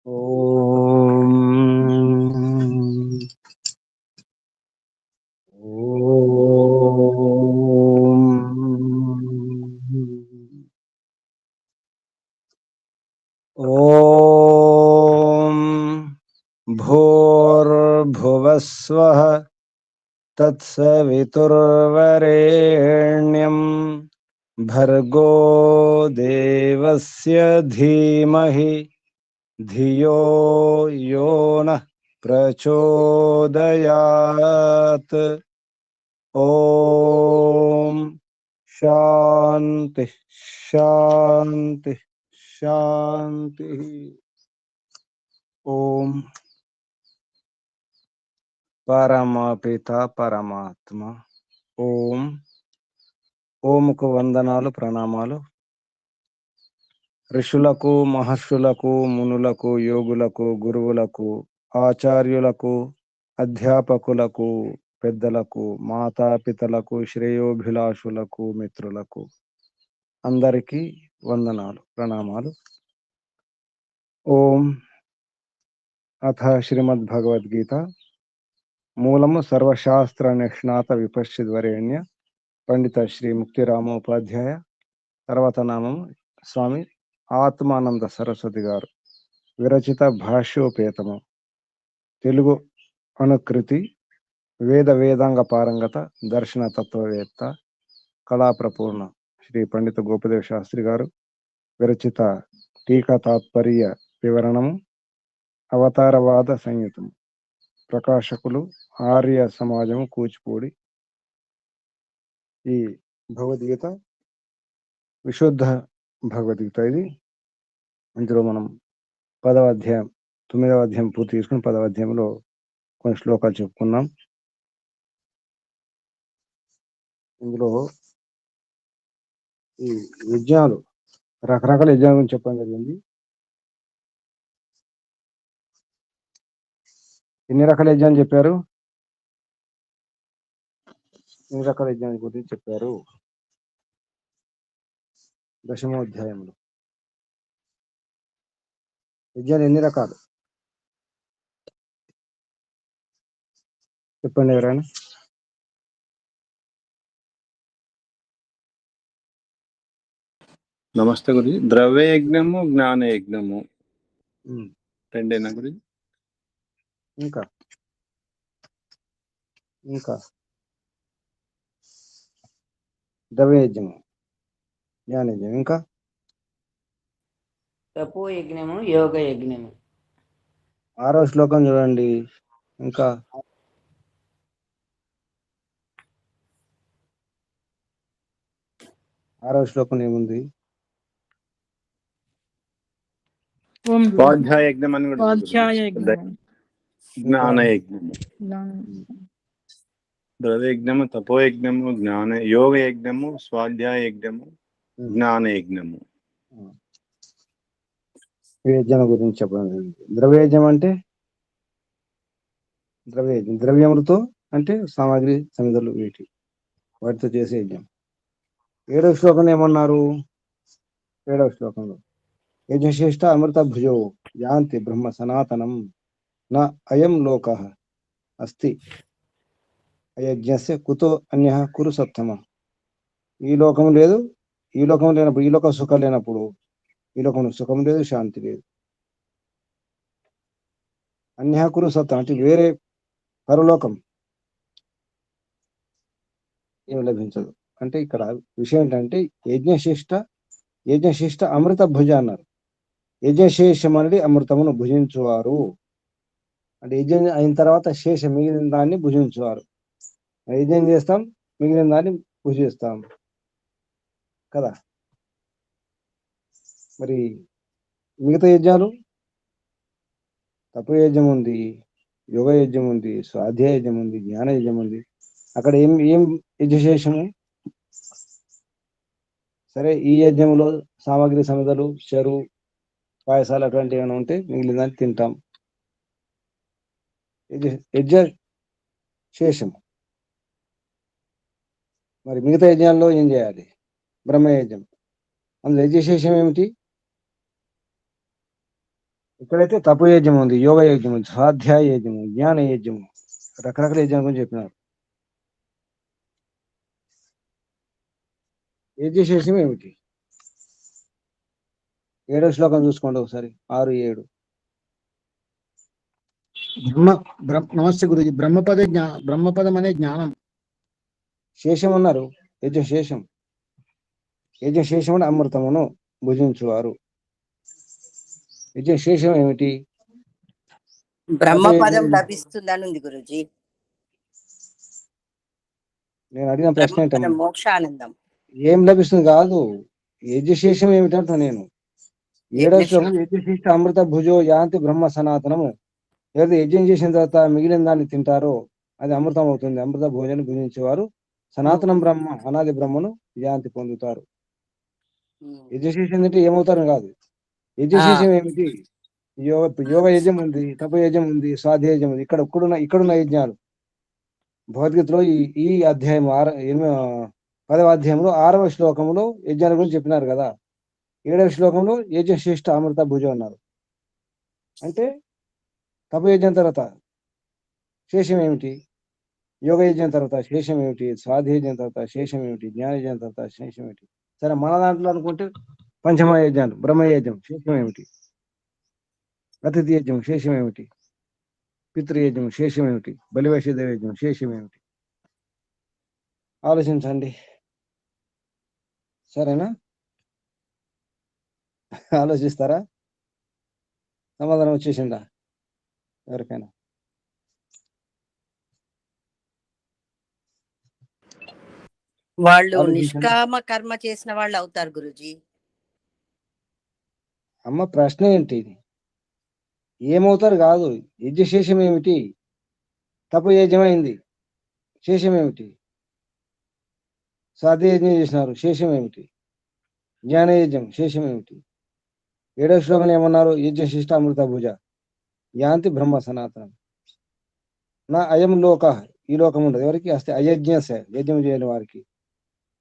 ఓం ఓం ఓం భూర్భువస్వః తత్సవితుర్వరేణ్యం భర్గో దేవస్య ధీమహి ధియో యో నః ప్రచోదయాత్. ఓం శాంతి శాంతి శాంతి. ఓం పరమపిత పరమాత్మ. ఓం ఓంకు వందనాలు, ప్రణామాలు. ఋషులకు, మహర్షులకు, మునులకు, యోగులకు, గురువులకు, ఆచార్యులకు, అధ్యాపకులకు, పెద్దలకు, మాతాపితలకు, శ్రేయోభిలాషులకు, మిత్రులకు అందరికీ వందనాలు, ప్రణామాలు. ఓం అథ శ్రీమద్భగవద్గీత మూలము సర్వశాస్త్ర నిష్ణాత విపశ్చిద్వరేణ్య పండిత శ్రీ ముక్తిరామోపాధ్యాయ. తర్వాత నామము స్వామి ఆత్మానంద సరస్వతి గారు విరచిత భాష్యోపేతము. తెలుగు అనుకృతి వేద వేదాంగ పారంగత దర్శన తత్వవేత్త కళాప్రపూర్ణ శ్రీ పండిత గోపదేవ శాస్త్రి గారు విరచిత టీకా తాత్పర్య వివరణము. అవతారవాద సంయుతము. ప్రకాశకులు ఆర్య సమాజము, కూచిపూడి. ఈ భగవద్గీత విశుద్ధ భగవద్గీత. ఇది ఇందులో మనం 10వ అధ్యాయం 9వ అధ్యాయం పూర్తి చేసుకుని 10వ అధ్యాయంలో కొన్ని శ్లోకాలు చెప్పుకున్నాం. ఇందులో ఈ యజ్ఞాలు, రకరకాల యజ్ఞాల గురించి చెప్పడం జరిగింది. ఎన్ని రకాల యజ్ఞాలు చెప్పారు? ఎన్ని రకాల యజ్ఞాల గురించి చెప్పారు? 10వ అధ్యాయంలో యజ్ఞాలు ఎన్ని రకాలు చెప్పండి ఎవరైనా. నమస్తే గురి. ద్రవ్య యజ్ఞము, జ్ఞాన యజ్ఞము రెండేనా గురి? ఇంకా ఇంకా ద్రవ్య యజ్ఞము, జ్ఞాన యజ్ఞం, ఇంకా తపో యజ్ఞము, యోగ యజ్ఞము. 6వ శ్లోకం చూడండి. ఇంకా 6వ శ్లోకం ఏముంది? స్వాధ్యాయ యజ్ఞం అని కూడా ఉంది గురు. జ్ఞాన యజ్ఞము, ద్రవ్య యజ్ఞము, తపో యజ్ఞము, జ్ఞాన యోగ యజ్ఞము, స్వాధ్యాయ యజ్ఞము, జ్ఞాన యజ్ఞము. యజ్ఞం గురించి చెప్పడం జరిగింది. ద్రవ్యయజ్ఞం అంటే ద్రవ్యయజ్ఞం, ద్రవ్యములతో అంటే సామాగ్రి, సమిధలు, వాటితో చేసే యజ్ఞం. 7వ శ్లోకం ఏమన్నారు? 7వ శ్లోకంలో యజ్ఞశ్రేష్ఠ అమృత భుజో యాంతి బ్రహ్మ సనాతనం నా అయం లోక అస్తి అయజ్ఞస్య కుతో అన్య కురు సప్తమ. ఈ లోకం లేదు, ఈ లోకం లేనప్పుడు, ఈ లోక సుఖం లేనప్పుడు ఈ లోకం సుఖం లేదు, శాంతి లేదు. అన్య కురు సప్తమ అంటే వేరే పరలోకం ఏమి లభించదు. అంటే ఇక్కడ విషయం ఏంటంటే యజ్ఞశిష్ట అమృత భుజ అన్నారు. యజ్ఞశేషం అనేది అమృతమును భుజించువారు అంటే యజ్ఞం అయిన తర్వాత శేషం మిగిలిన దాన్ని భుజించువారు. యజ్ఞం చేస్తాం, మిగిలిన దాన్ని భుజిస్తాం కదా. మరి మిగతా యజ్ఞాలు, తపయజ్ఞం ఉంది, యోగ యజ్ఞం ఉంది, స్వాధ్యాయ యజ్ఞం ఉంది, జ్ఞాన యజ్ఞం ఉంది. అక్కడ ఏం యజ్ఞశేషము? సరే, ఈ యజ్ఞంలో సామాగ్రి, సమిధలు, చెరువు, పాయసాలు అటువంటివి ఏమైనా ఉంటే మిగిలిన దాన్ని తింటాం. యజ్ఞ శేషం. మరి మిగతా యజ్ఞాల్లో ఏం చేయాలి? బ్రహ్మయజ్ఞం. అందులో యజ్ఞశేషం ఏమిటి? ఇక్కడైతే తపో యజ్ఞం ఉంది, యోగ యజ్ఞం ఉంది, స్వాధ్యాయ యజ్ఞము, జ్ఞాన యజ్ఞము, రకరకాల యజ్ఞం గురించి చెప్పినారు. యజ్ఞశేషం ఏమిటి? 7వ శ్లోకం చూసుకోండి ఒకసారి, 6, 7. నమస్తే గురుజీ. బ్రహ్మపదం అనే జ్ఞానం. శేషం అన్నారు, యజ్ఞశేషం. యజ్ఞశేషం అంటే అమృతమును భుజించువారు. యజ్ఞశేషం ఏమిటి? బ్రహ్మపదం లభిస్తుందని ఉంది గురుజీ. నేను అడిగిన ప్రశ్న ఏంటమ్మా? బ్రహ్మపదం మోక్షానందం. ఏం లభిస్తుంది కాదు, యజ్ఞశేషం ఏమిటంట నేను. 7వ శ్లోకం, యజ్ఞశేష అమృత భుజో యాంతి బ్రహ్మ సనాతనము. ఏదైతే యజ్ఞం చేసిన తర్వాత మిగిలిన దాన్ని తింటారో అది అమృతం అవుతుంది. అమృత భోజనం భుజించేవారు సనాతనం బ్రహ్మ, అనాది బ్రహ్మను యాంతి పొందుతారు. యజ్ఞశేషం అంటే ఏమవుతారు కాదు. యజ్ఞశేషం ఏమిటి? యోగ యజ్ఞం ఉంది, తప యజ్ఞం ఉంది, స్వాధ్యాయ యజ్ఞం ఉంది. ఇక్కడున్న యజ్ఞాలు భగవద్గీతలో ఈ అధ్యాయం 10వ అధ్యాయంలో 6వ శ్లోకంలో యజ్ఞాల గురించి చెప్పినారు కదా. 7వ శ్లోకంలో యజ్ఞశ్రేష్ఠ అమృత భుజం అన్నారు. అంటే తపయజ్ఞం తర్వాత శేషం ఏమిటి? యోగ యజ్ఞం తర్వాత శేషం ఏమిటి? స్వాధ్యయజ్ఞం తర్వాత శేషం ఏమిటి? జ్ఞానయజ్ఞం తర్వాత శేషం ఏమిటి? సరే, మన దాంట్లో అనుకుంటే పంచమ యజ్ఞాలు, బ్రహ్మయజ్ఞం శేషం ఏమిటి? అతిథి యజ్ఞం శేషం ఏమిటి? పితృయజ్ఞం శేషం ఏమిటి? బలివేషదేవ యజ్ఞం శేషం ఏమిటి? ఆలోచించండి, సరేనా? ఆలోచిస్తారా? సమాధానం వచ్చేసిందా ఎవరికైనా? వాళ్ళు నిష్కామ కర్మ చేసిన వాళ్ళు అవుతారు గురుజీ. అమ్మ ప్రశ్న ఏంటి? ఏమవుతారు కాదు, యజ్ఞశేషం ఏమిటి? తప్పు యజ్ఞమైంది, శేషం ఏమిటి? సాధ్య యజ్ఞం చేసినారు, శేషం ఏమిటి? జ్ఞాన యజ్ఞం శేషం ఏమిటి? 7వ శ్లోకం ఏమన్నారు? యజ్ఞశిష్ట అమృత భుజ యాంతి బ్రహ్మ సనాతనం. నా అయం లోక, ఈ లోకం ఉండదు ఎవరికి? అస్తే అయజ్ఞస, యజ్ఞం చేయని వారికి.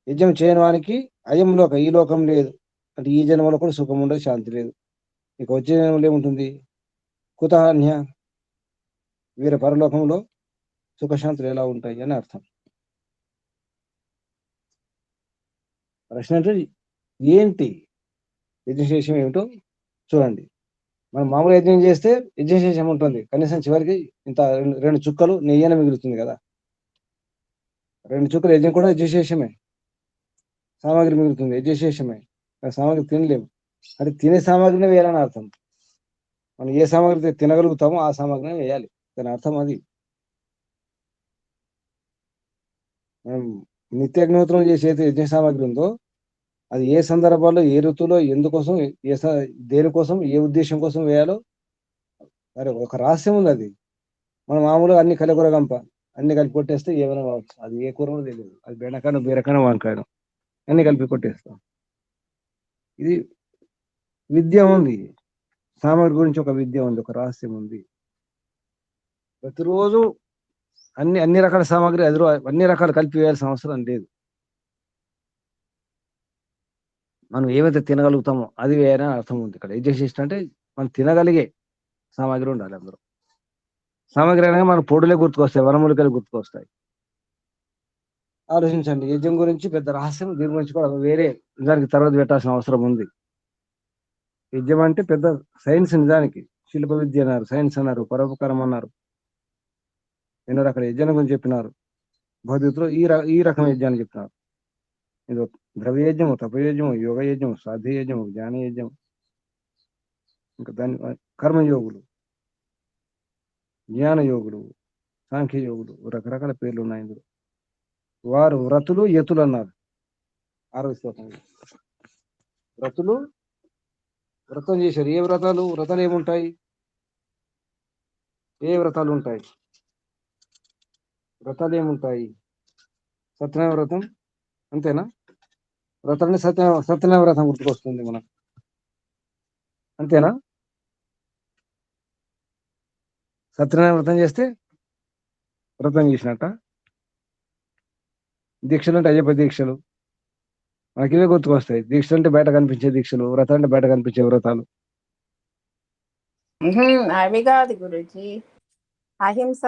యజ్ఞం చేయని వారికి అయం లోక, ఈ లోకం లేదు. అంటే ఈ జన్మలో కూడా సుఖం ఉండదు, శాంతి లేదు. ఇక వచ్చే జన్మలో ఏముంటుంది? కుతహాన్య, వీర పరలోకంలో సుఖశాంతులు ఎలా ఉంటాయి అని అర్థం. ప్రశ్న అంటే ఏంటి? యజ్ఞశేషం ఏమిటో చూడండి. మనం మామూలు యజ్ఞం చేస్తే యజ్ఞశేషం ఉంటుంది, కనీసం చివరికి ఇంత 2 చుక్కలు నెయ్యన మిగులుతుంది కదా. 2 చుక్కలు యజ్ఞం కూడా యజ్ఞశేషమే. సామాగ్రి మిగులుతుంది, యజ్ఞశేషమే. సామాగ్రి తినలేము, అంటే తినే సామాగ్రిని వేయాలని అర్థం. మనం ఏ సామాగ్రి తినగలుగుతామో ఆ సామాగ్రిని వేయాలి, దాని అర్థం అది. మనం నిత్యగ్నిహోత్రం చేసే యజ్ఞ సామాగ్రి ఉందో అది ఏ సందర్భాల్లో, ఏ ఋతువులో, ఎందుకోసం, దేనికోసం, ఏ ఉద్దేశం కోసం వేయాలో మరి ఒక రహస్యం ఉంది. అది మనం మామూలుగా అన్ని కలికూర గంప అన్ని కలిపి కొట్టేస్తే ఏమైనా కావచ్చు, అది ఏ కూర కూడా తెలియదు. అది బెండకాయను, బీరకాయను, వంకాయను అన్ని కలిపి కొట్టేస్తాం. ఇది విద్య ఉంది, సామాగ్రి గురించి ఒక విద్య ఉంది, ఒక రహస్యం ఉంది. ప్రతిరోజు అన్ని రకాల సామాగ్రి అన్ని రకాలు కలిపి వేయాల్సిన అవసరం లేదు. మనం ఏవైతే తినగలుగుతామో అది వేరే అర్థం ఉంది ఇక్కడ. యజ్ఞశిష్ట అంటే మనం తినగలిగే సామాగ్రి ఉండాలి అందులో. సామాగ్రి అనగా మన పొడులే గుర్తుకొస్తాయి, వనమూలికలు గుర్తుకొస్తాయి. ఆలోచించండి, యజ్ఞం గురించి పెద్ద రహస్యం, దీని గురించి కూడా వేరే నిజానికి తర్వాత పెట్టాల్సిన అవసరం ఉంది. యజ్ఞం అంటే పెద్ద సైన్స్. నిజానికి శిల్ప విద్య అన్నారు, సైన్స్ అన్నారు, పరోపకారం అన్నారు, ఎన్నో రకాల యజ్ఞాల గురించి చెప్పినారు. భగవద్గీతలో ఈ రకం యజ్ఞాన్ని చెప్పినారు. ఇది ద్రవ్యయజ్ఞము, తపయజ్ఞము, యోగ యజ్ఞము, స్వాధ్యాయ యజ్ఞము, జ్ఞాన యజ్ఞం, ఇంకా దాని కర్మయోగులు, జ్ఞాన యోగులు, సాంఖ్య యోగులు, రకరకాల పేర్లు ఉన్నాయి ఇందులో. వారు వ్రతులు, యతులు అన్నారు 6వ శ్లోకంలో. వ్రతులు వ్రతం చేశారు. ఏ వ్రతాలు? వ్రతాలు ఏముంటాయి? ఏ వ్రతాలు ఉంటాయి? వ్రతాలు ఏముంటాయి? సత్యనారాయణ వ్రతం అంతేనా? వ్రతాన్ని సత్యనారాయణ వ్రతం గుర్తుకొస్తుంది మనకు, అంతేనా? సత్యనారాయణ వ్రతం చేస్తే వ్రతం చేసినట్ట. దీక్షలు అంటే అయ్యప్ప దీక్షలు, మనకి ఇవే గుర్తుకొస్తాయి. దీక్షలు అంటే బయట కనిపించే దీక్షలు, వ్రతాలు అంటే బయట కనిపించే వ్రతాలు. అవి కాదు గురుజీ. అహింస,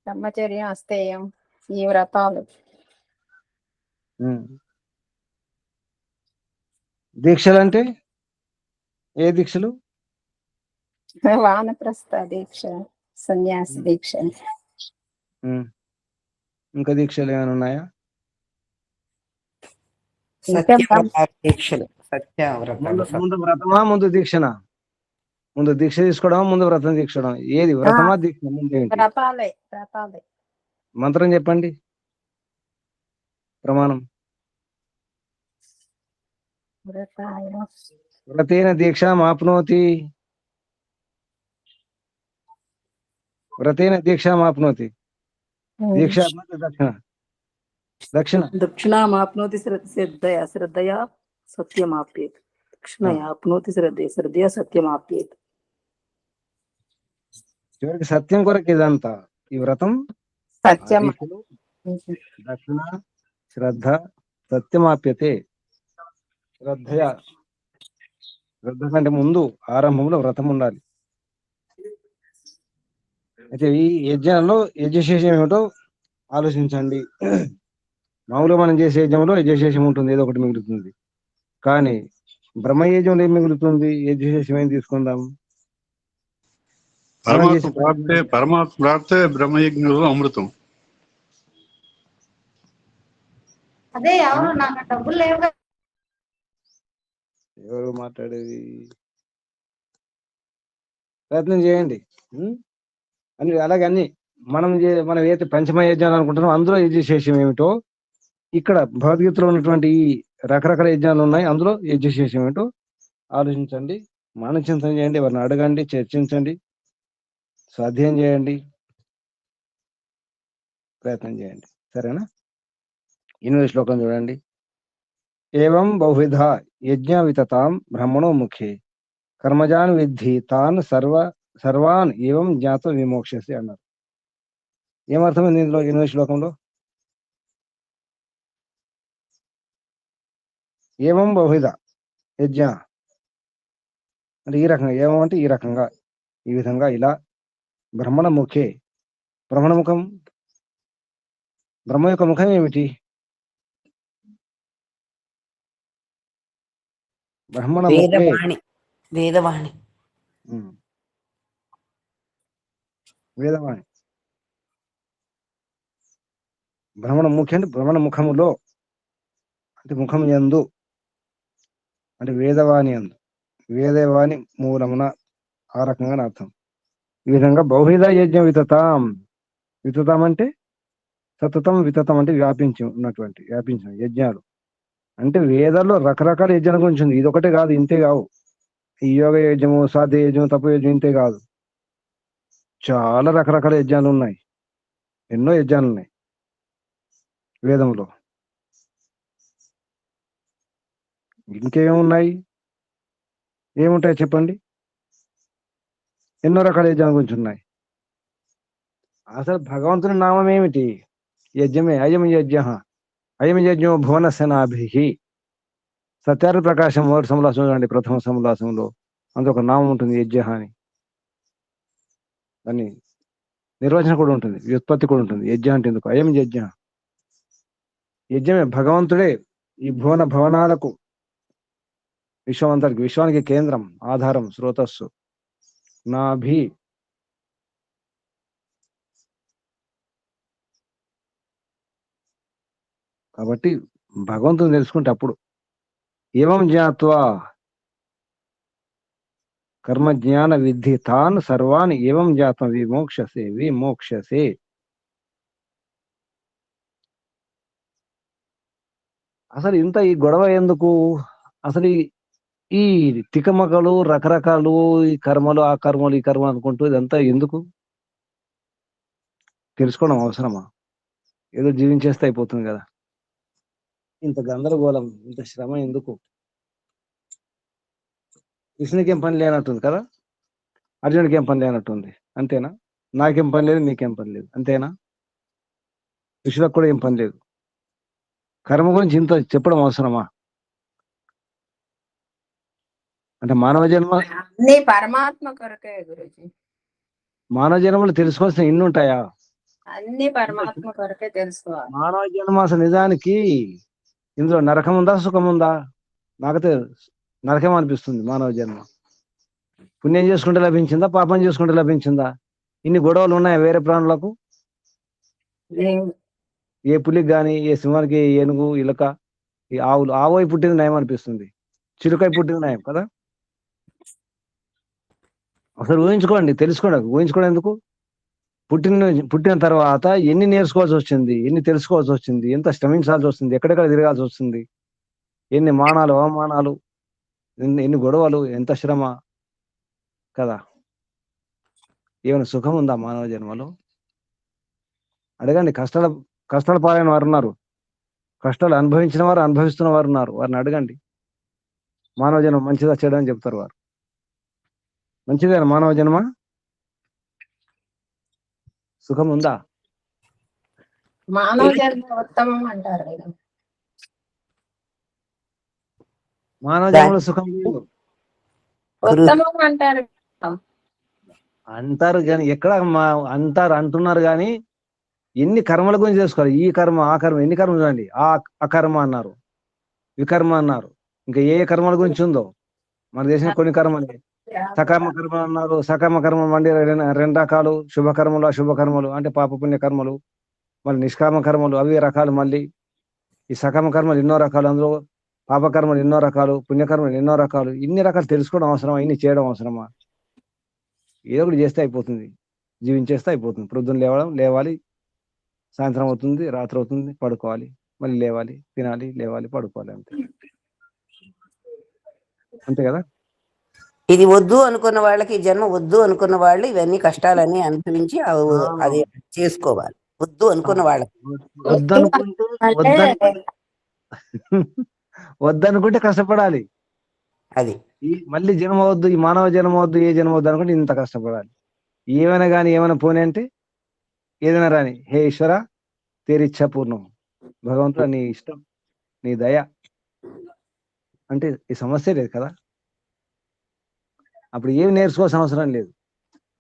బ్రహ్మచర్యం, అస్తేయం, ఈ వ్రతాలు. ఉమ్. దీక్షలు అంటే ఏ దీక్షలు? వానప్రస్థ దీక్ష, సన్యాసి దీక్ష. ఉమ్. ఇంకా దీక్షలు ఏమైనా ఉన్నాయా? సత్యవ్రత దీక్షలు, సత్యవ్రతాలు. ముందు వ్రతమా ముందు దీక్షనా? ముందు దీక్ష తీసుకోవడం ముందు వ్రతం తీసుకోవడం, ఏది వ్రతమా దీక్ష? ముందు ఏంటి? వ్రతాలే వ్రతాలే. మంత్రం చెప్పండి, ప్రమాణం. వ్రతాయ వ్రతేన దీక్షామాప్నోతి, వ్రతేన దీక్షామాప్నోతి. దీక్ష దక్షిణ, దక్షిణ. దక్షిణామాప్నోతి శ్రద్ధయా శ్రద్ధయా సత్యమాప్యేత్. దక్షిణయా ఆప్నోతి శ్రద్ధయా శ్రద్ధయా సత్యమాప్యేత్. చివరికి సత్యం కొరకు ఇదంతా ఈ వ్రతం. సత్యం. దీక్షలు, దక్షిణ, శ్రద్ధ, సత్యమాప్యతే. శ్రద్ధయ, శ్రద్ధ కంటే ముందు ఆరంభంలో వ్రతం ఉండాలి. అయితే ఈ యజ్ఞంలో యజ్ఞశేషం ఏమిటో ఆలోచించండి. మామూలుగా మనం చేసే యజ్ఞంలో యజ్ఞశేషం ఉంటుంది, ఏదో ఒకటి మిగులుతుంది. కానీ బ్రహ్మయజ్ఞంలో ఏం మిగులుతుంది? యజ్ఞశేషం ఏం తీసుకుందాం? పరమాత్మ ప్రాప్తే బ్రహ్మయజ్ఞంలో అమృతం. అదే ఎవరు నాకు డబ్బులు లేవు. ఎవరు మాట్లాడేది? ప్రయత్నం చేయండి. అని అలాగే అన్ని మనం ఏదైతే పంచమ యజ్ఞాలు అనుకుంటున్నాం అందులో యజ్ఞశేషం ఏమిటో, ఇక్కడ భగవద్గీతలో ఉన్నటువంటి ఈ రకరకాల యజ్ఞాలు ఉన్నాయి, అందులో యజ్ఞశేషం ఏమిటో ఆలోచించండి, మానచింతన చేయండి, ఎవరిని అడగండి, చర్చించండి, స్వాధ్యాయం చేయండి, ప్రయత్నం చేయండి. సరేనా? 8వ శ్లోకం చూడండి. ఏవం బహువిధ యజ్ఞ వితతాం బ్రహ్మణో ముఖే కర్మజాన్ విద్ధి తాన్ సర్వాన్ ఏవం జ్ఞాత విమోక్షసి అన్నారు. ఏమర్థమైంది ఇందులో 8వ శ్లోకంలో? ఏవం బహువిధ యజ్ఞ అంటే ఈ రకంగా, ఏవం అంటే ఈ రకంగా, ఈ విధంగా, ఇలా. బ్రహ్మణ ముఖే, బ్రహ్మణ ముఖం, బ్రహ్మ యొక్క ముఖం ఏమిటి? బ్రహ్మణ ముఖే వేదవాణి, వేదవాణి. వేదవాణి. బ్రహ్మణ ముఖి అంటే బ్రహ్మణ ముఖములో, అంటే ముఖం యందు, అంటే వేదవాణి యందు, వేదవాణి మూలమున, ఆ రకంగా అర్థం. ఈ విధంగా బహువిధ యజ్ఞ వితతాం. వితతాం అంటే సతతం, వితతం అంటే వ్యాపించి ఉన్నటువంటి, వ్యాపించిన యజ్ఞాలు. అంటే వేదాల్లో రకరకాల యజ్ఞాల గురించి ఉంది, ఇది ఒకటే కాదు, ఇంతే కావు. ఈ యోగ యజ్ఞము, సాధ్య యజ్ఞం, తప యజ్ఞం ఇంతే కాదు, చాలా రకరకాల యజ్ఞాలు ఉన్నాయి, ఎన్నో యజ్ఞాలు ఉన్నాయి వేదంలో. ఇంకేమున్నాయి? ఏముంటాయి చెప్పండి? ఎన్నో రకాల యజ్ఞాల గురించి ఉన్నాయి. అసలు భగవంతుని నామం ఏమిటి? యజ్ఞమే. అయం యజ్ఞ, అయం యజ్ఞో భువన సేనాభి. సత్యార్థ ప్రకాశం మొదటి సమలాసం చూడండి, ప్రథమ సమలాసంలో అందులో ఒక నామం ఉంటుంది, యజ్ఞ అని. దాన్ని నిర్వచనం కూడా ఉంటుంది, వ్యుత్పత్తి కూడా ఉంటుంది. యజ్ఞ అంటే ఎందుకు? అయం యజ్ఞ, యజ్ఞమే. భగవంతుడే ఈ భవనాలకు, విశ్వమంతటికి, విశ్వానికి కేంద్రం, ఆధారం, స్రోతస్సు, నాభి. కాబట్టి భగవంతుని తెలుసుకుంటే అప్పుడు ఏవం జ్ఞాత్వా కర్మ జ్ఞాన విద్ధి తాన్ సర్వాన్ ఏవం జ్ఞాత్వ విమోక్షసే, విమోక్షసే. అసలు ఇంత ఈ గొడవ ఎందుకు? అసలు ఈ తికమకలు, రకరకాలు, ఈ కర్మలు, ఆ కర్మలు, ఈ కర్మ అనుకుంటూ ఇదంతా ఎందుకు? తెలుసుకోవడం అవసరమా? ఏదో జీవించేస్తే అయిపోతుంది కదా, ఇంత గందరగోళం, ఇంత శ్రమ ఎందుకు? కృష్ణునికి ఏం పని లేనట్టుంది కదా, అర్జునుడికి ఏం పని లేనట్టుంది, అంతేనా? నాకేం పని లేదు, నీకేం పని లేదు, అంతేనా? కృష్ణులకు కూడా ఏం పని లేదు. కర్మ గురించి ఇంత చెప్పడం అవసరమా? అంటే మానవ జన్మ, అన్ని పరమాత్మ కొరకే గురుజీ. మానవ జన్మలు తెలుసుకోవాల్సిన ఇన్ని ఉంటాయా? అన్ని పరమాత్మ కొరకే తెలుసుకోవాలి. మానవ జన్మ అసలు నిజానికి ఇందులో నరకం ఉందా, సుఖం ఉందా? నాకైతే నరకం అనిపిస్తుంది మానవ జన్మ. పుణ్యం చేసుకుంటే లభించిందా, పాపం చేసుకుంటే లభించిందా? ఇన్ని గొడవలు ఉన్నాయా వేరే ప్రాణులకు? లేవు. ఏ పులికి కానీ, ఏ సింహానికి, ఏనుగు, ఇలక, ఈ ఆవులు, ఆవోయి పుట్టింది నయం అనిపిస్తుంది, చిలుకై పుట్టింది నయం కదా. అసలు ఊహించుకోండి, తెలుసుకోండి. ఊహించుకోవడం ఎందుకు? పుట్టిన తర్వాత ఎన్ని నేర్చుకోవాల్సి వచ్చింది, ఎన్ని తెలుసుకోవాల్సి వచ్చింది, ఎంత శ్రమించాల్సి వస్తుంది, ఎక్కడెక్కడ తిరగాల్సి వస్తుంది, ఎన్ని మానాలు, అవమానాలు, ఎన్ని గొడవలు, ఎంత శ్రమ కదా. ఏమైనా సుఖం ఉందా మానవ జన్మలో? అడగండి. కష్టాల పాలైన వారు ఉన్నారు, కష్టాలు అనుభవించిన వారు, అనుభవిస్తున్న వారు ఉన్నారు. వారిని అడగండి. మానవ జన్మ మంచిదా చెడా అని చెప్తారు వారు. మంచిదేనా మానవ జన్మ? సుఖం ఉందా? మానవ జన్మ ఉత్తమం అంటారు కదా. మానవ జన్మలో సుఖం లేదు ఉత్తమం అంటారు అంటారు కానీ ఎక్కడ అంటున్నారు కానీ ఎన్ని కర్మల గురించి తెలుసుకోవాలి. ఈ కర్మ, ఆ కర్మ, ఎన్ని కర్మలు చూడండి. ఆ కర్మ అన్నారు, వికర్మ అన్నారు, ఇంకా ఏ కర్మల గురించి ఉందో మన దేశంలో కొన్ని కర్మలే. సకర్మ కర్మ అన్నారు. సకర్మ కర్మ వండి రెండు రకాలు: శుభకర్మలు, అశుభకర్మలు, అంటే పాప పుణ్య కర్మలు. మళ్ళీ నిష్కామ కర్మలు, అవి రకాలు. మళ్ళీ ఈ సకర్మ కర్మలు ఎన్నో రకాలు, అందులో పాపకర్మలు ఎన్నో రకాలు, పుణ్యకర్మలు ఎన్నో రకాలు. ఇన్ని రకాలు తెలుసుకోవడం అవసరమా? ఇన్ని చేయడం అవసరమా? ఏదో ఒకటి చేస్తే అయిపోతుంది, జీవించేస్తే అయిపోతుంది. ప్రొద్దున లేవాలి, సాయంత్రం అవుతుంది, రాత్రి అవుతుంది, పడుకోవాలి, మళ్ళీ లేవాలి, తినాలి, లేవాలి, పడుకోవాలి, అంతే కదా. ఇది వద్దు అనుకున్న వాళ్ళకి, ఈ జన్మ వద్దు అనుకున్న వాళ్ళు ఇవన్నీ కష్టాలన్నీ అనుభవించి అది చేసుకోవాలి. వద్దు అనుకున్న వాళ్ళకి. వద్దనుకుంటే కష్టపడాలి. అది మళ్ళీ జన్మ వద్దు, ఈ మానవ జన్మ వద్దు, ఏ జన్మ వద్దు అనుకుంటే ఇంత కష్టపడాలి. ఏమైనా కానీ, ఏమైనా పోనీ అంటే ఏదైనా రాని, హే ఈశ్వర తేరిచ్చా పూర్ణం, భగవంతుడు నీ ఇష్టం, నీ దయ అంటే ఈ సమస్య లేదు కదా. అప్పుడు ఏమి నేర్చుకోవాల్సిన అవసరం లేదు,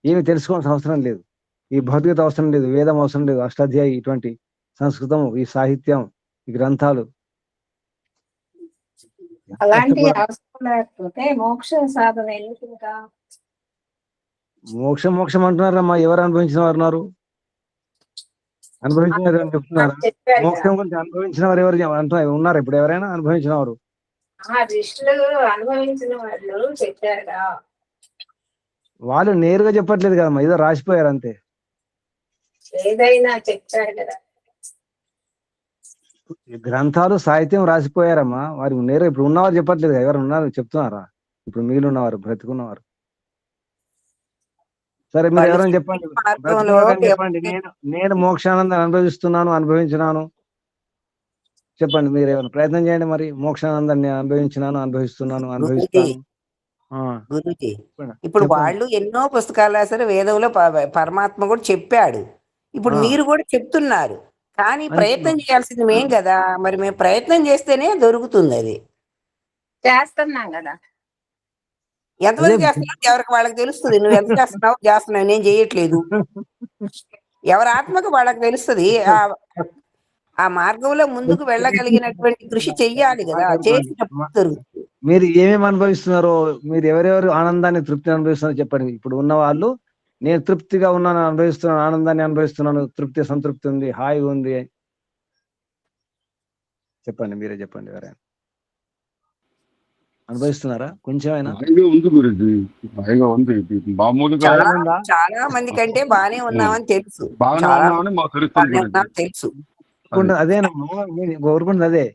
ఏమి తెలుసుకోవాల్సిన అవసరం లేదు, ఈ భౌతికత అవసరం లేదు, వేదం అవసరం లేదు, అష్టాధ్యాయి, ఇటువంటి సంస్కృతం, ఈ సాహిత్యం, ఈ గ్రంథాలు. అలాంటి అవసరం లేకపోతే మోక్ష సాధన ఎందుకు? ఇంకా మోక్షం అంటున్నారమ్మా. ఎవరు అనుభవించిన వారు ఉన్నారు? అనుభవించిన వారు అని చెప్తున్నారా? మోక్షం గురించి అనుభవించిన వారు ఎవరు ఉన్నారు? ఇప్పుడు ఎవరైనా అనుభవించిన వారు? ఋషులు అనుభవించిన వాళ్ళు చెప్పారుగా. వాళ్ళు నేరుగా చెప్పట్లేదు కదమ్మా, ఏదో రాసిపోయారు అంతే. ఏదైనా చెప్పారు కదా. గ్రంథాలు, సాహిత్యం రాసిపోయారమ్మా. వారు నేరుగా ఇప్పుడు ఉన్నవారు చెప్పట్లేదు కదా. ఎవరు ఉన్నారు చెప్తున్నారా? ఇప్పుడు మిగిలిన్నవారు, బ్రతికున్నవారు. సరే, మీరు ఎవరైనా చెప్పండి, చెప్పండి. నేను మోక్షానందాన్ని అనుభవించినాను చెప్పండి. మీరు ఏమైనా ప్రయత్నం చేయండి. మరి మోక్షానందాన్ని అనుభవిస్తున్నాను. గురుజీ, ఇప్పుడు వాళ్ళు ఎన్నో పుస్తకాలు రాశారు, వేదంలో పరమాత్మ కూడా చెప్పాడు. ఇప్పుడు మీరు కూడా చెప్తున్నారు, కానీ ప్రయత్నం చేయాల్సింది మేం కదా. మరి మేము ప్రయత్నం చేస్తేనే దొరుకుతుంది. అది చేస్తున్నాం కదా. ఎంతమంది చేస్తున్నావు ఎవరికి వాళ్ళకి తెలుస్తుంది. నువ్వు ఎంత చేస్తున్నావు, నేను చేయట్లేదు. ఎవరి ఆత్మకు వాళ్ళకి తెలుస్తుంది. ఆ మార్గంలో ముందుకు వెళ్ళగలిగినటువంటి కృషి చెయ్యాలి కదా. చేసినప్పుడు దొరుకుతుంది. మీరు ఏమేమి అనుభవిస్తున్నారో, మీరు ఎవరెవరు ఆనందాన్ని, తృప్తిని అనుభవిస్తున్నారో చెప్పండి. ఇప్పుడు ఉన్న వాళ్ళు, నేను తృప్తిగా ఉన్నాను, అనుభవిస్తున్నాను, ఆనందాన్ని అనుభవిస్తున్నాను, తృప్తి, సంతృప్తి ఉంది, హాయిగా ఉంది చెప్పండి. మీరే చెప్పండి. ఎవరైనా అనుభవిస్తున్నారా? కొంచెమైనా ఉంది గురించి, మామూలుగా చాలా మంది కంటే బానే ఉన్నామని తెలుసు. తెలుసు. కోరుకుంటుంది అదే.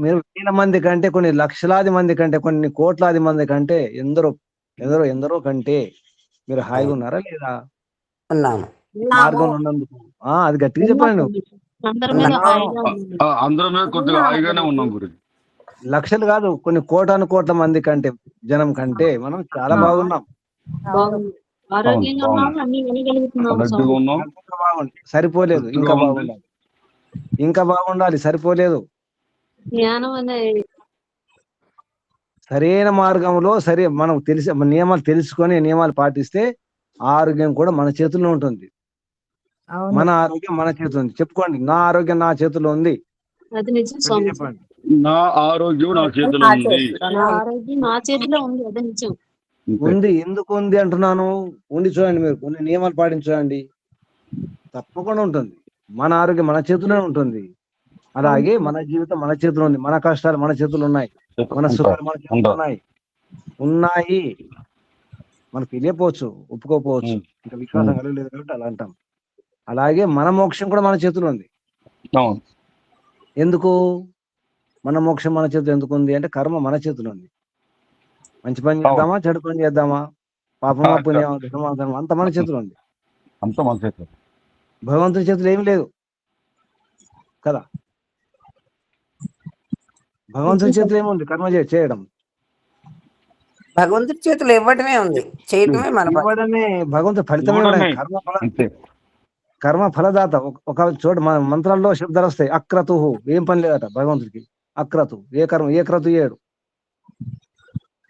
మీరు వేల మంది కంటే, కొన్ని లక్షలాది మంది కంటే, కొన్ని కోట్లాది మంది కంటే, ఎందరో కంటే మీరు హాయిగా ఉన్నారా లేదా? ఉన్నాము. మార్గం ఉన్నందుకు అది గట్టిగా చెప్పండి. అందరం కొద్దిగా హాయిగానే ఉన్నాం గురించి. లక్షలు కాదు, కొన్ని కోట్ల మంది కంటే, జనం కంటే మనం చాలా బాగున్నాం. సరిపోలేదు, ఇంకా బాగుండాలి, సరిపోలేదు. సరైన మార్గంలో మనం నియమాలు తెలుసుకొని నియమాలు పాటిస్తే ఆరోగ్యం కూడా మన చేతుల్లో ఉంటుంది. అవును మన ఆరోగ్యం మన చేతుల్లో ఉంది. చెప్పుకోండి, నా ఆరోగ్యం నా చేతుల్లో ఉంది. అది నిజం గట్టిగా స్వామి. చెప్పండి. నా ఆరోగ్యం నా చేతిలో నా ఉంది. చేతిలోనే నా ఉంది. ఆరోగ్యం నా చేతిలో ఉంది, అదే నిజం. అంతే. ఉంది. ఎందుకు ఉంది అంటున్నాను? ఉండి చూడండి, మీరు కొన్ని నియమాలు పాటించండి, తప్పకుండా ఉంటుంది. మన ఆరోగ్యం మన చేతిలోనే ఉంటుంది. అలాగే మన జీవితం మన చేతిలో ఉంది. మన కష్టాలు మన చేతుల్లో ఉన్నాయి. మన సుఖాలు మన చేతుల్లో ఉంటా. ఉన్నాయి. మనకు తెలియకపోవచ్చు, ఒప్పుకోకపోవచ్చు, ఇంకా విశ్వాసం కలగలేదు కాబట్టి అలా అంటాం. అలాగే మన మోక్షం కూడా మన చేతిలో ఉంది. అవును. ఎందుకు మన మోక్షం మన చేతిలో ఎందుకు ఉంది అంటే కర్మ మన చేతిలో ఉంది. మంచి పని చేద్దామా, చెడు పని చేద్దామా, పాపమా పుణ్యమా, ధర్మమా ధర్మం, అంత మన చేతిలో ఉంది. అంత మన చేతిలో. భగవంతుని చేతిలో ఏమి లేదు కదా. భగవంతుని చేతిలో ఏముంది? కర్మ చేయడం. భగవంతుడి చేతులు ఇవ్వడమే ఉంది, చేయటమే మన పని. ఇవ్వడమే భగవంతుడు ఫలితమే ఇవ్వడమే. అంతే. కర్మ ఫలదాత. ఒక చోట మన మంత్రాల్లో శబ్దాలు వస్తాయి. అక్రతు, ఏం పని లేదట భగవంతుడికి. అక్రతు, ఏ క్రతు చేయడు,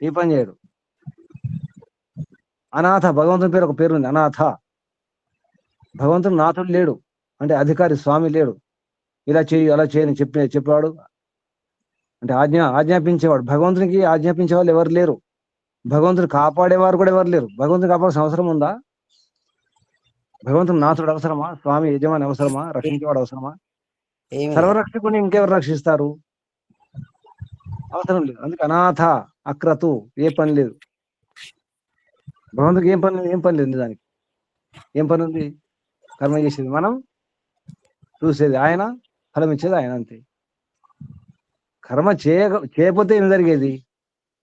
ఏ పని చేయడు. అనాథ, భగవంతుని పేరు ఒక పేరు ఉంది, అనాథ. భగవంతుడు నాథుడు లేడు, అంటే అధికారి స్వామి లేడు. ఇలా చేయి అలా చేయని చెప్పేవాడు, అంటే ఆజ్ఞాపించేవాడు. భగవంతునికి ఆజ్ఞాపించే వాళ్ళు ఎవరు లేరు. భగవంతుడు కాపాడేవారు కూడా ఎవరు లేరు. భగవంతుని కాపాడాల్సిన అవసరం ఉందా? భగవంతుడు నాథుడు అవసరమా? స్వామి యజమాని అవసరమా? రక్షించేవాడు అవసరమా? ఏమీ లేదు. సర్వరక్షకుని ఇంకెవరు రక్షిస్తారు? అవసరం లేదు. అందుకే అనాథ, అక్రతు, ఏ పని లేదు. భగవంతుడికి ఏం పని లేదు. దానికి ఏం పని ఉంది? కర్మ చేసేది మనం, చూసేది ఆయన, ఫలం ఇచ్చేది ఆయన, అంతే. కర్మ చేయకపోతే ఏం జరిగేది?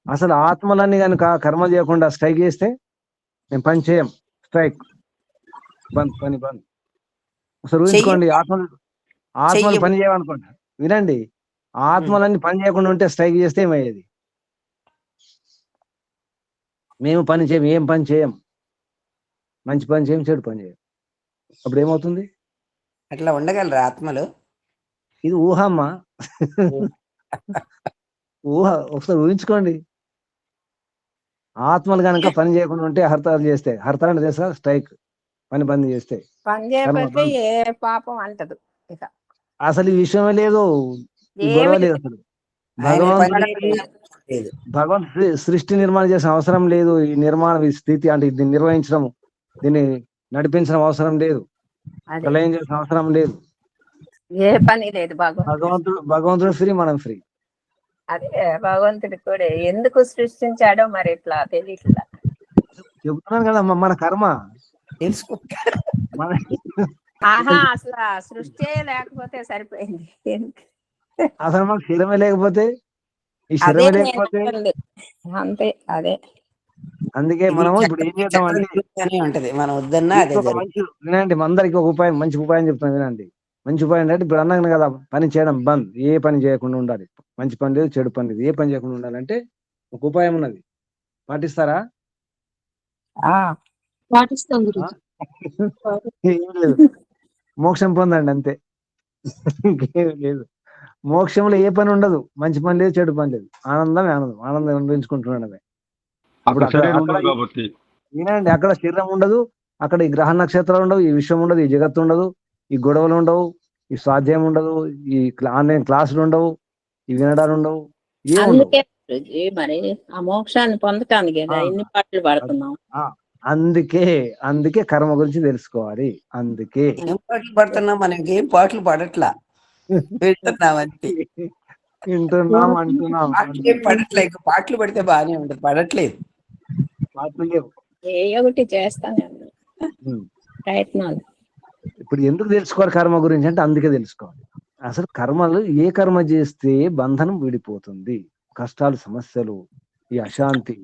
అసలు ఆత్మలన్నీ కనుక కర్మ చేయకుండా స్ట్రైక్ చేస్తే, మేము పని చేయం, స్ట్రైక్, పని బంద్. అసలు ఊహించుకోండి, ఆత్మలు పని చేయమనుకోండి. వినండి, ఆత్మలన్నీ పని చేయకుండా ఉంటే స్ట్రైక్ చేస్తే ఏమయ్యేది? మేము పని చేయం, ఏం పని చేయం, మంచి పని చేయం, చెడు పని చేయం. అప్పుడు ఏమవుతుంది? అట్లా ఉండగలరా ఆత్మలు? ఇది ఊహమ్మా. ఊహ. ఒకసారి ఊహించుకోండి, ఆత్మలు కనుక పని చేయకుండా ఉంటే, హర్తాలు చేస్తే, హర్తాలు అంటే తెలుసా? స్ట్రైక్, పని బంద్ చేస్తే, పని చేయకపోతే ఏ పాపం అంటదు. ఇక అసలు ఈ విషయమే లేదు, ఈ గొడవ లేదు. అసలు భగవంతుడి సృష్టి నిర్మాణం చేసిన అవసరం లేదు. ఈ నిర్మాణ స్థితి అంటే దీన్ని నిర్వహించడం, దీన్ని నడిపించడం అవసరం లేదు. ప్రళయం చేసిన అవసరం లేదు. ఏ పని లేదు. భగవంతుడు ఫ్రీ, మనం ఫ్రీ. అదే భగవంతుడి కూడా ఎందుకు సృష్టించాడో మరి ఇట్లా తెలియట్లా. చెబుతున్నాను కదా, మన కర్మ తెలుసుకో. ఆహా, అసలు సృష్టి లేకపోతే సరిపోయింది. అసలు మనకు శరీరమే లేకపోతే, ఈ అదే శరీరమే లేకపోతే అంతే. అదే అందుకే మనం ఇప్పుడు ఏం చేద్దాం అంటే, ఉంటది, మనం వద్దన్నా అదే వినండి, అందరికి ఒక ఉపాయం, మంచి ఉపాయం చెప్తాను వినండి. మంచి ఉపాయం అంటే, ఇప్పుడు అన్నాను కదా, పని చేయడం బంద్, ఏ పని చేయకుండా ఉండాలి. మంచి పని లేదు, చెడు పని లేదు, ఏ పని చేయకుండా ఉండాలంటే ఒక ఉపాయం ఉన్నది. పాటిస్తారా? పాటిస్తాం గురించి. ఏం లేదు, మోక్షం పొందండి అంతే. ఇంకేం లేదు. మోక్షంలో ఏ పని ఉండదు, మంచి పని లేదు, చెడు పని లేదు, ఆనందం అనుభవించుకుంటున్నాడమే. వినండి, అక్కడ శరీరం ఉండదు, అక్కడ ఈ గ్రహ నక్షత్రాలు ఉండవు, ఈ విశ్వం ఉండదు, ఈ జగత్తు ఉండదు, ఈ గొడవలు ఉండవు, ఈ స్వాధ్యాయం ఉండదు, ఈ ఆన్లైన్ క్లాసులు ఉండవు, ఈ వినడాలు ఉండవు, అందుకే మరి ఆ మోక్షాన్ని పొందటానికి ఎన్ని పాటలు పాడుతున్నాం. అందుకే కర్మ గురించి తెలుసుకోవాలి. అందుకే ఏం పాటలు పడుతున్నాం, మనం ఏం పాటలు పాడట్లా, వింటున్నాం అంతే. వింటున్నాం అంటున్నాం, పడట్లేదు. పాటలు పడితే బాగానే ఉంటుంది, పడట్లేదు. పాటలు లేవు, ఏ ఒకటి చేస్తానే ప్రయత్నాలు. ఇప్పుడు ఎందుకు తెలుసుకోవాలి కర్మ గురించి అంటే, అందుకే తెలుసుకోవాలి. అసలు కర్మలు, ఏ కర్మ చేస్తే బంధనం విడిపోతుంది, కష్టాలు, సమస్యలు, ఈ అశాంతి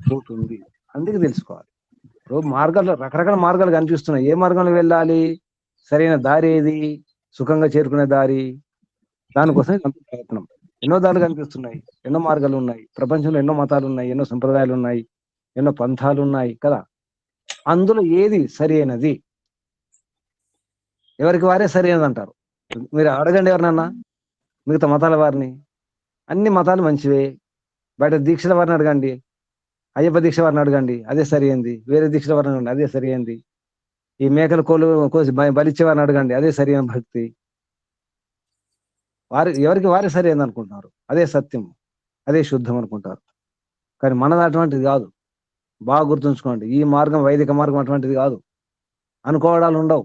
పోతుంది, అందుకే తెలుసుకోవాలి. ఇప్పుడు మార్గాలు, రకరకాల మార్గాలు కనిపిస్తున్నాయి. ఏ మార్గంలో వెళ్ళాలి, సరైన దారి ఏది, సుఖంగా చేరుకునే దారి, దానికోసం ప్రయత్నం. ఎన్నో దారులు కనిపిస్తున్నాయి, ఎన్నో మార్గాలు ఉన్నాయి. ప్రపంచంలో ఎన్నో మతాలు ఉన్నాయి, ఎన్నో సంప్రదాయాలు ఉన్నాయి, ఎన్నో పంథాలు ఉన్నాయి కదా. అందులో ఏది సరి అయినది? ఎవరికి వారే సరి అయినది అంటారు. మీరు అడగండి ఎవరినన్నా, మిగతా మతాల వారిని. అన్ని మతాలు మంచివే, బయట దీక్షల వారిని అడగండి, అయ్యప్ప దీక్ష వారిని అడగండి, అదే సరి అయింది. వేరే దీక్షల వారిని అడగండి, అదే సరి అయింది. ఈ మేకలు కోళ్ళు కోసి బలిచ్చే వారిని అడగండి, అదే సరి అయిన భక్తి. ఎవరికి వారే సరి అయింది అనుకుంటున్నారు, అదే సత్యం, అదే శుద్ధం అనుకుంటారు. కానీ మనది అటువంటిది కాదు. బాగా గుర్తుంచుకోండి, ఈ మార్గం వైదిక మార్గం అటువంటిది కాదు. అనుకోవడాలు ఉండవు,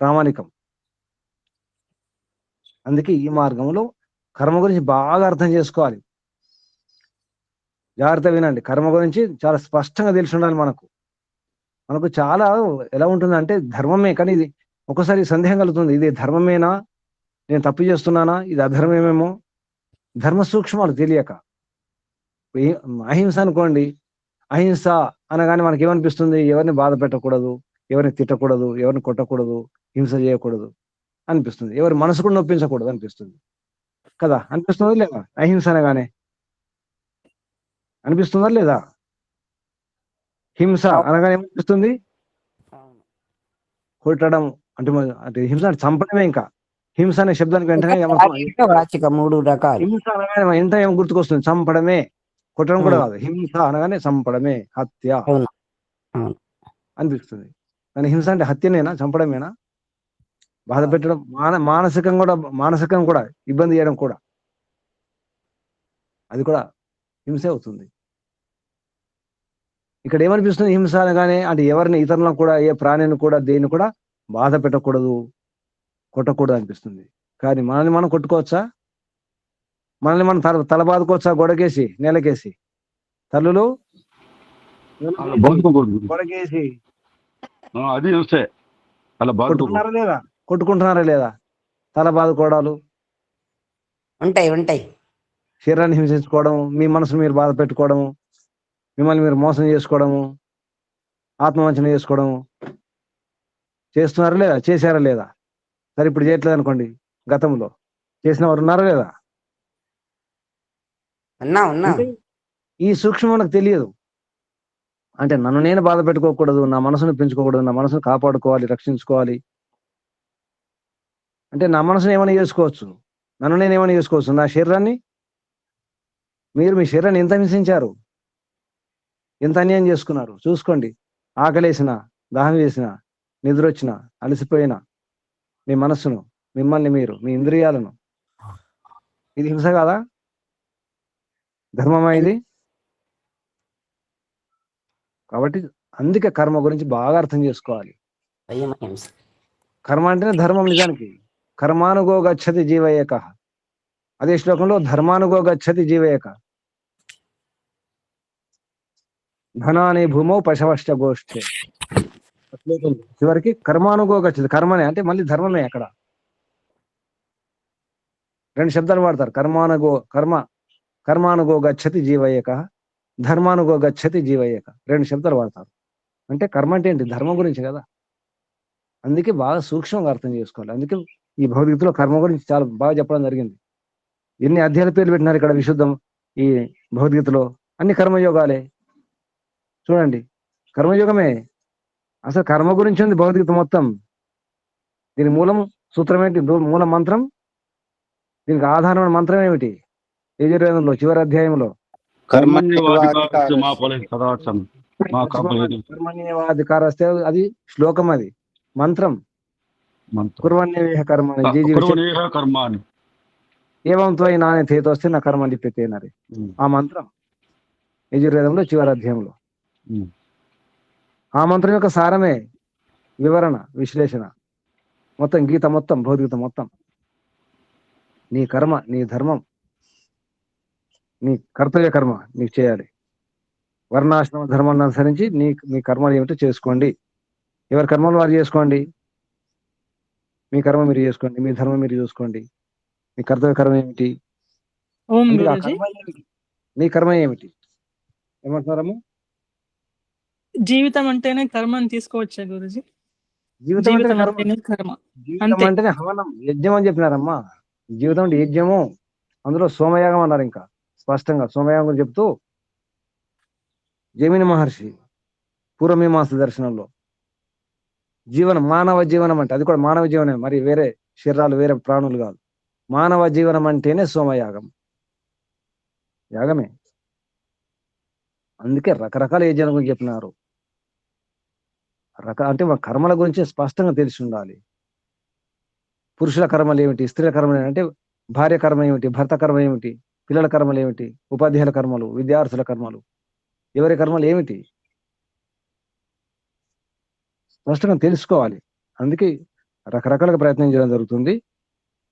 ప్రామాణికం. అందుకే ఈ మార్గంలో కర్మ గురించి బాగా అర్థం చేసుకోవాలి. జాగ్రత్త వినండి, కర్మ గురించి చాలా స్పష్టంగా తెలిసి ఉండాలి. మనకు చాలా ఎలా ఉంటుందంటే ధర్మమే, కానీ ఇది ఒకసారి సందేహం కలుగుతుంది, ఇది ధర్మమేనా, నేను తప్పు చేస్తున్నానా, ఇది అధర్మమేమో. ధర్మ సూక్ష్మాలు తెలియక. అహింస అనుకోండి, అహింస అనగానే మనకి ఏమనిపిస్తుంది, ఎవరిని బాధ పెట్టకూడదు, ఎవరిని తిట్టకూడదు, ఎవరిని కొట్టకూడదు, హింస చేయకూడదు అనిపిస్తుంది. ఎవరి మనసు కూడా నొప్పించకూడదు అనిపిస్తుంది కదా, అనిపిస్తుంది లేదా? అహింస అనగానే అనిపిస్తుందా లేదా? హింస అనగానే ఏమనిపిస్తుంది? కొట్టడం అంటే హింస అంటే చంపడమే. ఇంకా హింస అనే శబ్దానికి వెంటనే వాచిక 3 రకాలు. హింస అనగానే వెంటనే ఏం గుర్తుకొస్తుంది? చంపడమే. కొట్టడం కూడా కాదు, హింస అనగానే చంపడమే, హత్య అనిపిస్తుంది. కానీ హింస అంటే హత్యనేనా, చంపడమేనా? బాధ పెట్టడం, మానసికం కూడా ఇబ్బంది చేయడం కూడా, అది కూడా హింసే అవుతుంది. ఇక్కడ ఏమనిపిస్తుంది? హింస అనగానే అంటే ఎవరిని, ఇతరులను కూడా, ఏ ప్రాణిని కూడా, దేన్ని కూడా బాధ పెట్టకూడదు, కొట్టకూడదు అనిపిస్తుంది. కానీ మనల్ని మనం కొట్టుకోవచ్చా? మనల్ని మనం తల బాదుకోవచ్చా? గొడకేసి, నేలకేసి, తల్లులు గొడకేసి అది చూస్తే అలా కొట్టుకుంటున్నారా లేదా? తల బాదుకోవడాలు ఉంటాయి. శరీరాన్ని హింసించుకోవడం, మీ మనసును మీరు బాధ పెట్టుకోవడము, మిమ్మల్ని మీరు మోసం చేసుకోవడము, ఆత్మవంచన చేసుకోవడము చేస్తున్నారా లేదా? చేశారా లేదా? సరే, ఇప్పుడు చేయట్లేదు అనుకోండి, గతంలో చేసిన వారు ఉన్నారా లేదా? ఉన్నా. ఈ సూక్ష్మం మనకు తెలియదు. అంటే నన్ను నేను బాధ పెట్టుకోకూడదు, నా మనసును పెంచుకోకూడదు, నా మనసును కాపాడుకోవాలి, రక్షించుకోవాలి. అంటే నా మనసును ఏమైనా చేసుకోవచ్చు, నన్ను నేను ఏమైనా చేసుకోవచ్చు. నా శరీరాన్ని, మీరు మీ శరీరాన్ని ఎంత హింసించారు, ఎంత అన్యాయం చేసుకున్నారు చూసుకోండి. ఆకలేసిన, దాహం వేసిన, నిద్ర వచ్చిన, అలసిపోయిన మీ మనస్సును, మిమ్మల్ని మీరు, మీ ఇంద్రియాలను, ఇది హింస కాదా? ధర్మమా ఇది? కాబట్టి అందుకే కర్మ గురించి బాగా అర్థం చేసుకోవాలి. కర్మ అంటేనే ధర్మం. నిజానికి కర్మానుగో గచ్చతి జీవయేక, అదే శ్లోకంలో ధర్మానుగో గచ్చతి జీవయేక. ధనాని భూమౌ పశవశ్చ గోష్ఠే, చివరికి కర్మానుగో గచ్చతి. కర్మనే అంటే మళ్ళీ ధర్మమే. అక్కడ 2 శబ్దాలు వాడతారు, కర్మానుగో గచ్చతి జీవయేక, ధర్మానుగో గచ్చతి జీవయేక, 2 శబ్దాలు వాడతారు. అంటే కర్మ అంటే ఏంటి? ధర్మం గురించి కదా. అందుకే బాగా సూక్ష్మంగా అర్థం చేసుకోవాలి. అందుకే ఈ భౌతికతలో కర్మ గురించి చాలా బాగా చెప్పడం జరిగింది. ఎన్ని అధ్యాయాల పేర్లు పెట్టినారు ఇక్కడ విశుద్ధం. ఈ భౌతికతలో అన్ని కర్మయోగాలే. చూడండి, కర్మయోగమే అసలు. కర్మ గురించి ఉంది భౌతికత మొత్తం. దీని మూలం సూత్రం ఏంటి? మూల మంత్రం, దీనికి ఆధారమైన మంత్రం ఏమిటి? యజుర్వేదంలో చివరి అధ్యాయంలో కర్మణ్యేవాధికారస్తే, అది శ్లోకం, అది మంత్రం. కుర్వన్యేవ కర్మాణి ఏవం త్వయి నానే తేతోస్తే నా కర్మ లిప్యతేనరి, ఆ మంత్రం యజుర్వేదంలో చివరి అధ్యాయంలో. ఆ మంత్రం యొక్క సారమే వివరణ, విశ్లేషణ, మొత్తం గీత మొత్తం, భౌతికత మొత్తం. నీ కర్మ, నీ ధర్మం, నీ కర్తవ్య కర్మ నీకు చేయాలి. వర్ణాశ్రమ ధర్మాన్ని అనుసరించి మీ కర్మలు ఏమిటో చేసుకోండి. ఎవరి కర్మలు వారు చేసుకోండి. మీ కర్మ మీరు చేసుకోండి, మీ ధర్మం మీరు చూసుకోండి. మీ కర్తవ్య కర్మ ఏమిటి? నీ కర్మ ఏమిటి? ఏమంటున్నారమ్మ? జీవితం అంటేనే కర్మని తీసుకోవచ్చా గురుజీ? జీవితం అంటేనే హవనం, యజ్ఞం అని చెప్పినారమ్మా. జీవితం అంటే యజ్ఞము. అందులో సోమయాగం అన్నారు. ఇంకా స్పష్టంగా సోమయాగం గురించి చెప్తూ జైమిని మహర్షి పూర్వమీమాంస దర్శనంలో మానవ జీవనం అంటే అది కూడా మానవ జీవనమే, మరి వేరే శరీరాలు, వేరే ప్రాణులు కాదు. మానవ జీవనం అంటేనే సోమయాగం, యాగమే. అందుకే రకరకాల యజ్ఞాల గురించి చెప్పినారు. అంటే మన కర్మల గురించి స్పష్టంగా తెలిసి ఉండాలి. పురుషుల కర్మలు ఏమిటి, స్త్రీల కర్మలు ఏమిటి, అంటే భార్య కర్మ ఏమిటి, భర్త కర్మ ఏమిటి, పిల్లల కర్మలు ఏమిటి, ఉపాధ్యాయుల కర్మలు, విద్యార్థుల కర్మలు, ఎవరి కర్మలు ఏమిటి స్పష్టంగా తెలుసుకోవాలి. అందుకే రకరకాలుగా ప్రయత్నం చేయడం జరుగుతుంది.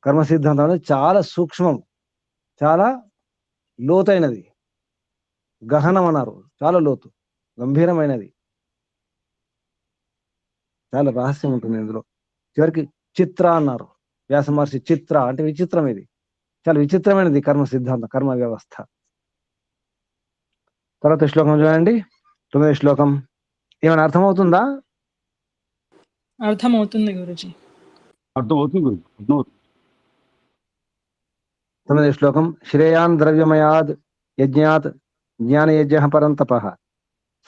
కర్మ సిద్ధాంతం అనేది చాలా సూక్ష్మం, చాలా లోతైనది, గహనం అన్నారు, చాలా లోతు, గంభీరమైనది, చాలా రహస్యం ఉంటుంది ఇందులో. చివరికి చిత్ర అన్నారు వ్యాస మహర్షి. చిత్ర అంటే విచిత్రం. ఇది చాలా విచిత్రమైనది కర్మ సిద్ధాంతం, కర్మ వ్యవస్థ. తర్వాత శ్లోకం చూడండి, 9వ శ్లోకం. ఏమైనా అర్థమవుతుందా? అర్థమవుతుంది గురుజీ. అర్థమవుతుంది. 9వ శ్లోకం. శ్రేయాన్ ద్రవ్యమయాద్ యజ్ఞాత్ జ్ఞానయజ్ఞ పరంతపః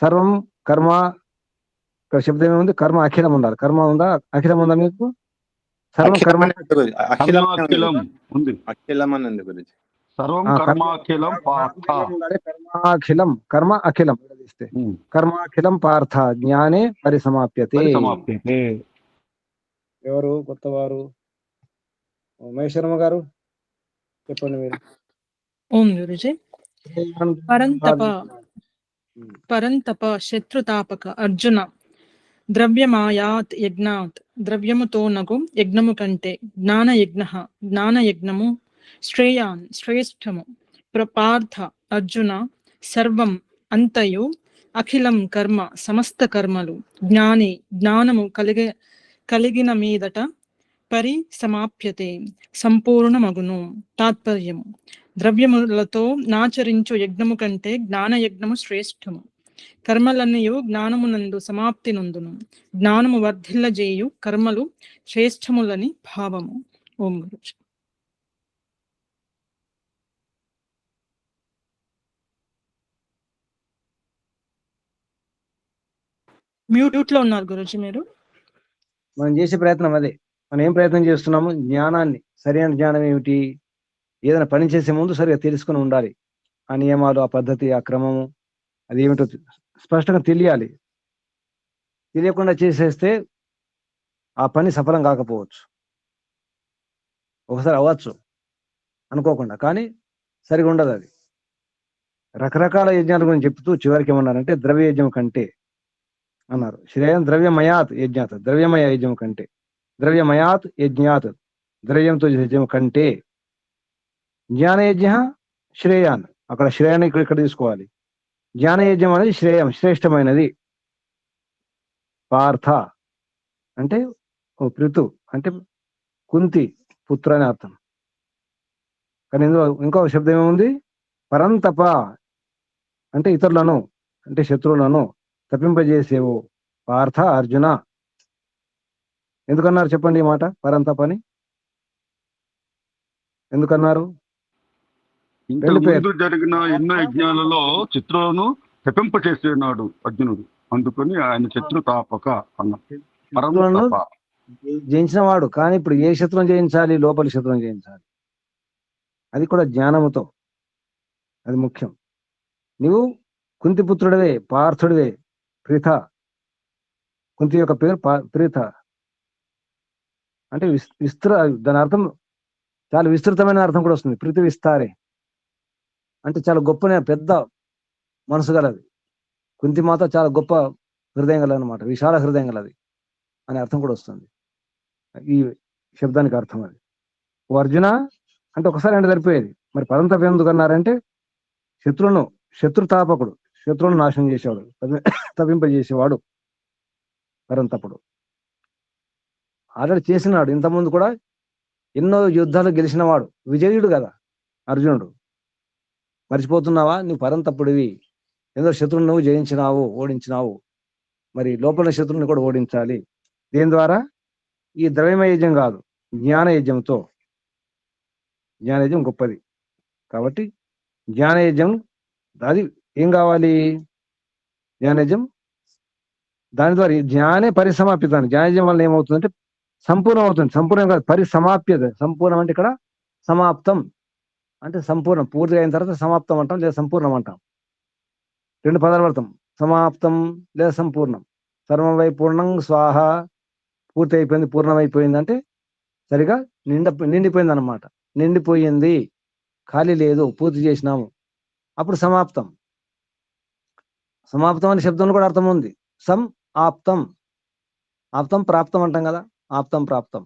సర్వం కర్మ. ఇక్కడ శబ్దం ఏముంది? కర్మ అఖిలం ఉండాలి. కర్మ ఉందా? అఖిలం ఉందా మీకు? సర్వం కర్మ అఖిలం ఉంది. అఖిలం అని ఉంది గురించి. సర్వం కర్మాఖిలం పార్థ. కర్మాఖిలం, కర్మ అఖిలం ఇస్తే కర్మాఖిలం పార్థ జ్ఞానే పరిసమాప్యతే. ఎవరు కొత్తవారు? మహేశ్వరమ్మ గారు చెప్పండి మీరు. ఓం గురుజీ. పరంతప శత్రుతాపక అర్జున ద్రవ్యమాయాత్ యజ్ఞాత్ ద్రవ్యముతో నగు యజ్ఞము కంటే జ్ఞానయజ్ఞము శ్రేయాన్ శ్రేష్టము. పార్థ అర్జున సర్వం అంతయు అఖిలం కర్మ సమస్త కర్మలు జ్ఞానము కలిగిన మీదట పరిసమాప్యతే సంపూర్ణమగును. తాత్పర్యము: ద్రవ్యములతో నాచరించు యజ్ఞము కంటే జ్ఞానయజ్ఞము శ్రేష్టము. కర్మలన్నయు జ్ఞానమునందు సమాప్తి నందును. జ్ఞానము వర్ధిల్లజేయు కర్మలు శ్రేష్టములని భావము. ఓం గురుజీ. మ్యూట్ లో ఉన్నారు గురుజీ మీరు. మనం చేసే ప్రయత్నం అదే. మనం ఏం ప్రయత్నం చేస్తున్నాము? జ్ఞానాన్ని, సరైన జ్ఞానం ఏమిటి, ఏదైనా పని చేసే ముందు సరిగా తెలుసుకుని ఉండాలి. ఆ నియమాలు, ఆ పద్ధతి, ఆ క్రమము, అది ఏమిటో స్పష్టంగా తెలియాలి. తెలియకుండా చేసేస్తే ఆ పని సఫలం కాకపోవచ్చు. ఒకసారి అవ్వచ్చు అనుకోకుండా, కానీ సరిగా ఉండదు అది. రకరకాల యజ్ఞాల గురించి చెప్తూ చివరికి ఏమన్నారంటే ద్రవ్య యజ్ఞం కంటే అన్నారు. శ్రేయం ద్రవ్యమయాత్ యజ్ఞాత్, ద్రవ్యమయ యజ్ఞం కంటే, ద్రవ్యమయాత్ యజ్ఞాత్ ద్రవ్యంతో యజ్ఞం కంటే, జ్ఞానయజ్ఞ శ్రేయాన్. అక్కడ శ్రేయాన్ని ఇక్కడ తీసుకోవాలి. జ్ఞానయజ్ఞం అనేది శ్రేయం, శ్రేష్టమైనది. పార్థ అంటే ఓ పృతు, అంటే కుంతి పుత్ర అని అర్థం. కానీ ఇందులో ఇంకో శబ్దం ఏముంది? పరంతప అంటే ఇతరులను, అంటే శత్రువులను తప్పింపజేసేవు పార్థ అర్జున. ఎందుకన్నారు చెప్పండి ఈ మాట? పరంతపని ఎందుకన్నారు? ఇంతకుముందు జరిగిన ఎన్నో యజ్ఞాలలో శత్రువులను తప్పింపచేస్తున్నాడు అర్జునుడు, అందుకని ఆయన శత్రుతాపక అన్న. జయించిన వాడు. కానీ ఇప్పుడు ఏ శత్రువును జయించాలి? లోపలి శత్రువును జయించాలి. అది కూడా జ్ఞానముతో, అది ముఖ్యం. నువ్వు కుంతిపుత్రుడివే, పార్థుడివే, ప్రీత. కుంతి యొక్క పేరు ప్రీత అంటే దాని అర్థం చాలా విస్తృతమైన అర్థం కూడా వస్తుంది. ప్రీతి విస్తారే అంటే చాలా గొప్ప, పెద్ద మనసు గలది. కుంతి మాత చాలా గొప్ప హృదయం గల అనమాట, విశాల హృదయం గలది అనే అర్థం కూడా వస్తుంది ఈ శబ్దానికి అర్థం. అది ఓ అర్జున అంటే ఒకసారి అంటే సరిపోయేది. మరి పరంతప ఎందుకు అన్నారంటే శత్రుతాపకుడు, శత్రువులను నాశనం చేసేవాడు, తప్పింపజేసేవాడు పరంతపుడు. ఆల్రెడీ చేసినాడు. ఇంతకుముందు కూడా ఎన్నో యుద్ధాలు గెలిచినవాడు, విజయుడు కదా అర్జునుడు. మర్చిపోతున్నావా? నువ్వు పరంతపుడివి. ఎందరో శత్రువును నువ్వు జయించినావు, ఓడించినావు. మరి లోపల శత్రువుని కూడా ఓడించాలి. దేని ద్వారా? ఈ ద్రవ్యమయ యజ్ఞం కాదు, జ్ఞానయజ్ఞంతో. జ్ఞానయజ్ఞం గొప్పది కాబట్టి జ్ఞానయజ్ఞం అది ఏం కావాలి? జ్ఞానయజ్ఞం దాని ద్వారా జ్ఞానే పరిసమాప్యత. జ్ఞానయజ్ఞం వల్ల ఏమవుతుందంటే సంపూర్ణం అవుతుంది. సంపూర్ణం కాదు, పరిసమాప్యత. సంపూర్ణం అంటే ఇక్కడ సమాప్తం అంటే సంపూర్ణం, పూర్తి అయిన తర్వాత సమాప్తం అంటాం, లేదా సంపూర్ణం అంటాం. 2 పదాలు పడతాం, సమాప్తం లేదా సంపూర్ణం. సర్వం వై పూర్ణం స్వాహ, పూర్తి అయిపోయింది, పూర్ణం అయిపోయింది అంటే సరిగా నిండిపోయింది అనమాట. నిండిపోయింది, ఖాళీ లేదు, పూర్తి చేసినాము, అప్పుడు సమాప్తం. సమాప్తం అనే శబ్దంలో కూడా అర్థం ఉంది. సం ఆప్తం, ఆప్తం ప్రాప్తం అంటాం కదా, ఆప్తం ప్రాప్తం,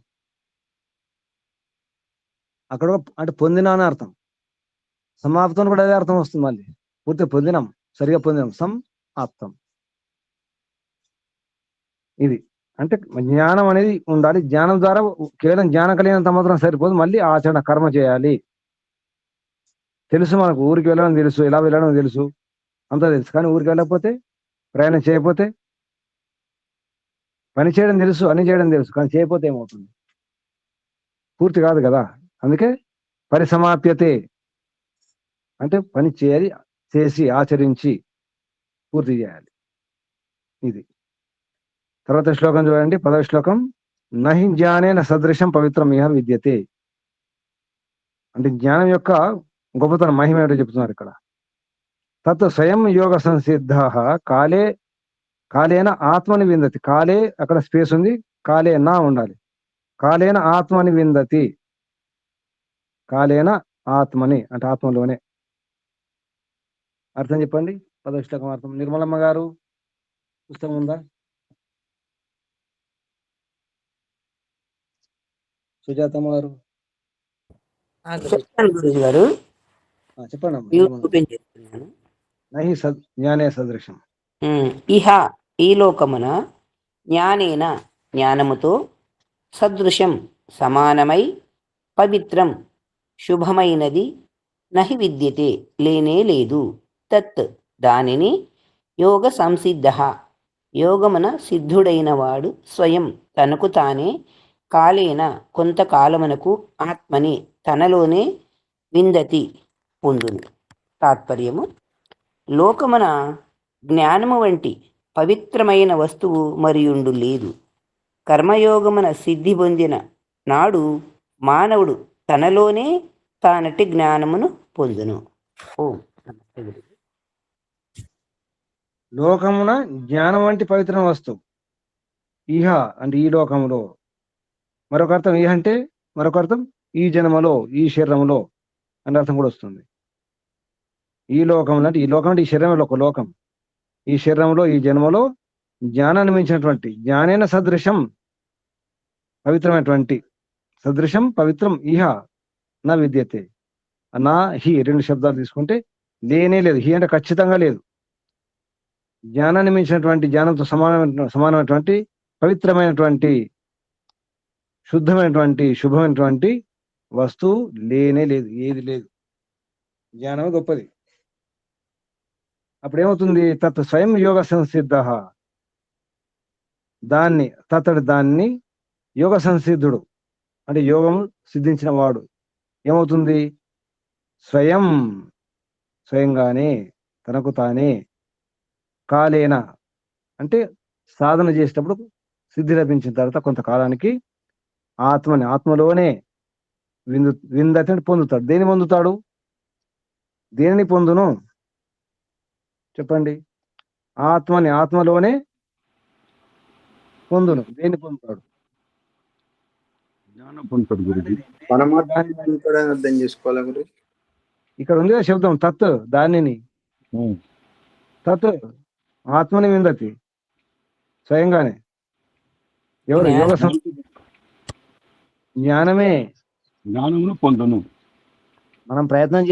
అక్కడ అంటే పొందిన అని అర్థం. సమాప్తం కూడా అదే అర్థం వస్తుంది, మళ్ళీ పూర్తి పొందినాం, సరిగా పొందినాం, సం ఆప్తం. ఇది అంటే జ్ఞానం అనేది ఉండాలి. జ్ఞానం ద్వారా కేవలం జ్ఞానం కలిగినంత మాత్రం సరిపోదు, మళ్ళీ ఆచరణ కర్మ చేయాలి. తెలుసు మనకు, ఊరికి వెళ్ళడం తెలుసు, ఎలా వెళ్ళడం తెలుసు, అంతా తెలుసు. కానీ ఊరికి వెళ్ళకపోతే, ప్రయాణం చేయకపోతే, పని చేయడం తెలుసు, అన్ని చేయడం తెలుసు, కానీ చేయకపోతే ఏమవుతుంది? పూర్తి కాదు కదా. అందుకే పరిసమాప్యతే అంటే పని చేయాలి, చేసి ఆచరించి పూర్తి చేయాలి. ఇది తర్వాత శ్లోకం చూడండి, 10వ శ్లోకం. నహి జ్ఞానేన సదృశం పవిత్రం ఇహ విద్యతే. అంటే జ్ఞానం యొక్క గొప్పతనం, మహిమ ఏమిటో చెప్తున్నారు ఇక్కడ. తత్ స్వయం యోగ సంసిద్ధ కాలేన ఆత్మని విందతి. కాలే అక్కడ స్పేస్ ఉంది, కాలే నా ఉండాలి. కాలేన ఆత్మని విందతి, కాలేన ఆత్మని అంటే ఆత్మలోనే. అర్థం చెప్పండి, 10వ శ్లోకం అర్థం. నిర్మలమ్మ గారు పుస్తకం ఉందా? సుజాతమ్మ గారు చెప్తాను గురుజీ గారు, చెప్పండి అమ్మ. ఓపెన్ చేస్తున్నాను. నహి జ్ఞానే సదృశం. ఇహ ఈ లోకమున, జ్ఞానేన జ్ఞానముతో, సదృశం సమానమై, పవిత్రం శుభమైనది, నహి విద్యతే లేనే లేదు, తత్ దానిని, యోగ సంసిద్ధ యోగమున సిద్ధుడైన వాడు, స్వయం తనకు తానే, కాలేన కొంతకాలమునకు, ఆత్మని తనలోనే, విందతి పొందును. తాత్పర్యము: లోకమున జ్ఞానము వంటి పవిత్రమైన వస్తువు మరియుండు లేదు. కర్మయోగమున సిద్ధి పొందిన నాడు మానవుడు తనలోనే తానటి జ్ఞానమును పొందును. ఓం నమస్తే గురుజీ. లోకమున జ్ఞానం వంటి పవిత్రమైన వస్తువు. ఇహ అంటే ఈ లోకములో. మరొక అర్థం ఇహ అంటే, మరొక అర్థం ఈ జన్మలో, ఈ శరీరంలో అనే అర్థం కూడా వస్తుంది. ఈ లోకంలో అంటే, ఈ లోకం అంటే ఈ శరీరంలో ఒక లోకం, ఈ శరీరంలో, ఈ జన్మలో జ్ఞానాన్ని మించినటువంటి, జ్ఞానేన సదృశం పవిత్రమైనటువంటి, సదృశం పవిత్రం ఇహ నా విద్యతే. నా హి 2 శబ్దాలు తీసుకుంటే లేనే లేదు. హి అంటే ఖచ్చితంగా లేదు. జ్ఞానాన్ని మించినటువంటి, జ్ఞానంతో సమానమైనటువంటి, పవిత్రమైనటువంటి, శుద్ధమైనటువంటి, శుభమైనటువంటి వస్తువు లేనే లేదు, ఏది లేదు. జ్ఞానమే గొప్పది. అప్పుడేమవుతుంది? తత్ స్వయం యోగ సంసిద్ధ, దాన్ని యోగ సంసిద్ధుడు అంటే యోగం సిద్ధించిన వాడు ఏమవుతుంది? స్వయంగానే, తనకు తానే, కాలేన అంటే సాధన చేసేటప్పుడు సిద్ధి లభించిన తర్వాత కొంతకాలానికి, ఆత్మలోనే విందతి అంటే పొందుతాడు. దేని పొందుతాడు? దేనిని పొందును చెప్పండి? ఆత్మలోనే పొందును. దేన్ని పొందుతాడు? జ్ఞానం పొందుతాడు గురుజీ. పరమాత్మని పొందుతాడని అర్థం చేసుకోవాలి గురు. ఇక్కడ ఉంది కదా శబ్దం తత్, దానిని. తత్ ఆత్మని విందతి, స్వయంగానే. ఎవరు? యోగ జ్ఞానమే. జ్ఞానమును పొందును. మనం ప్రయత్నం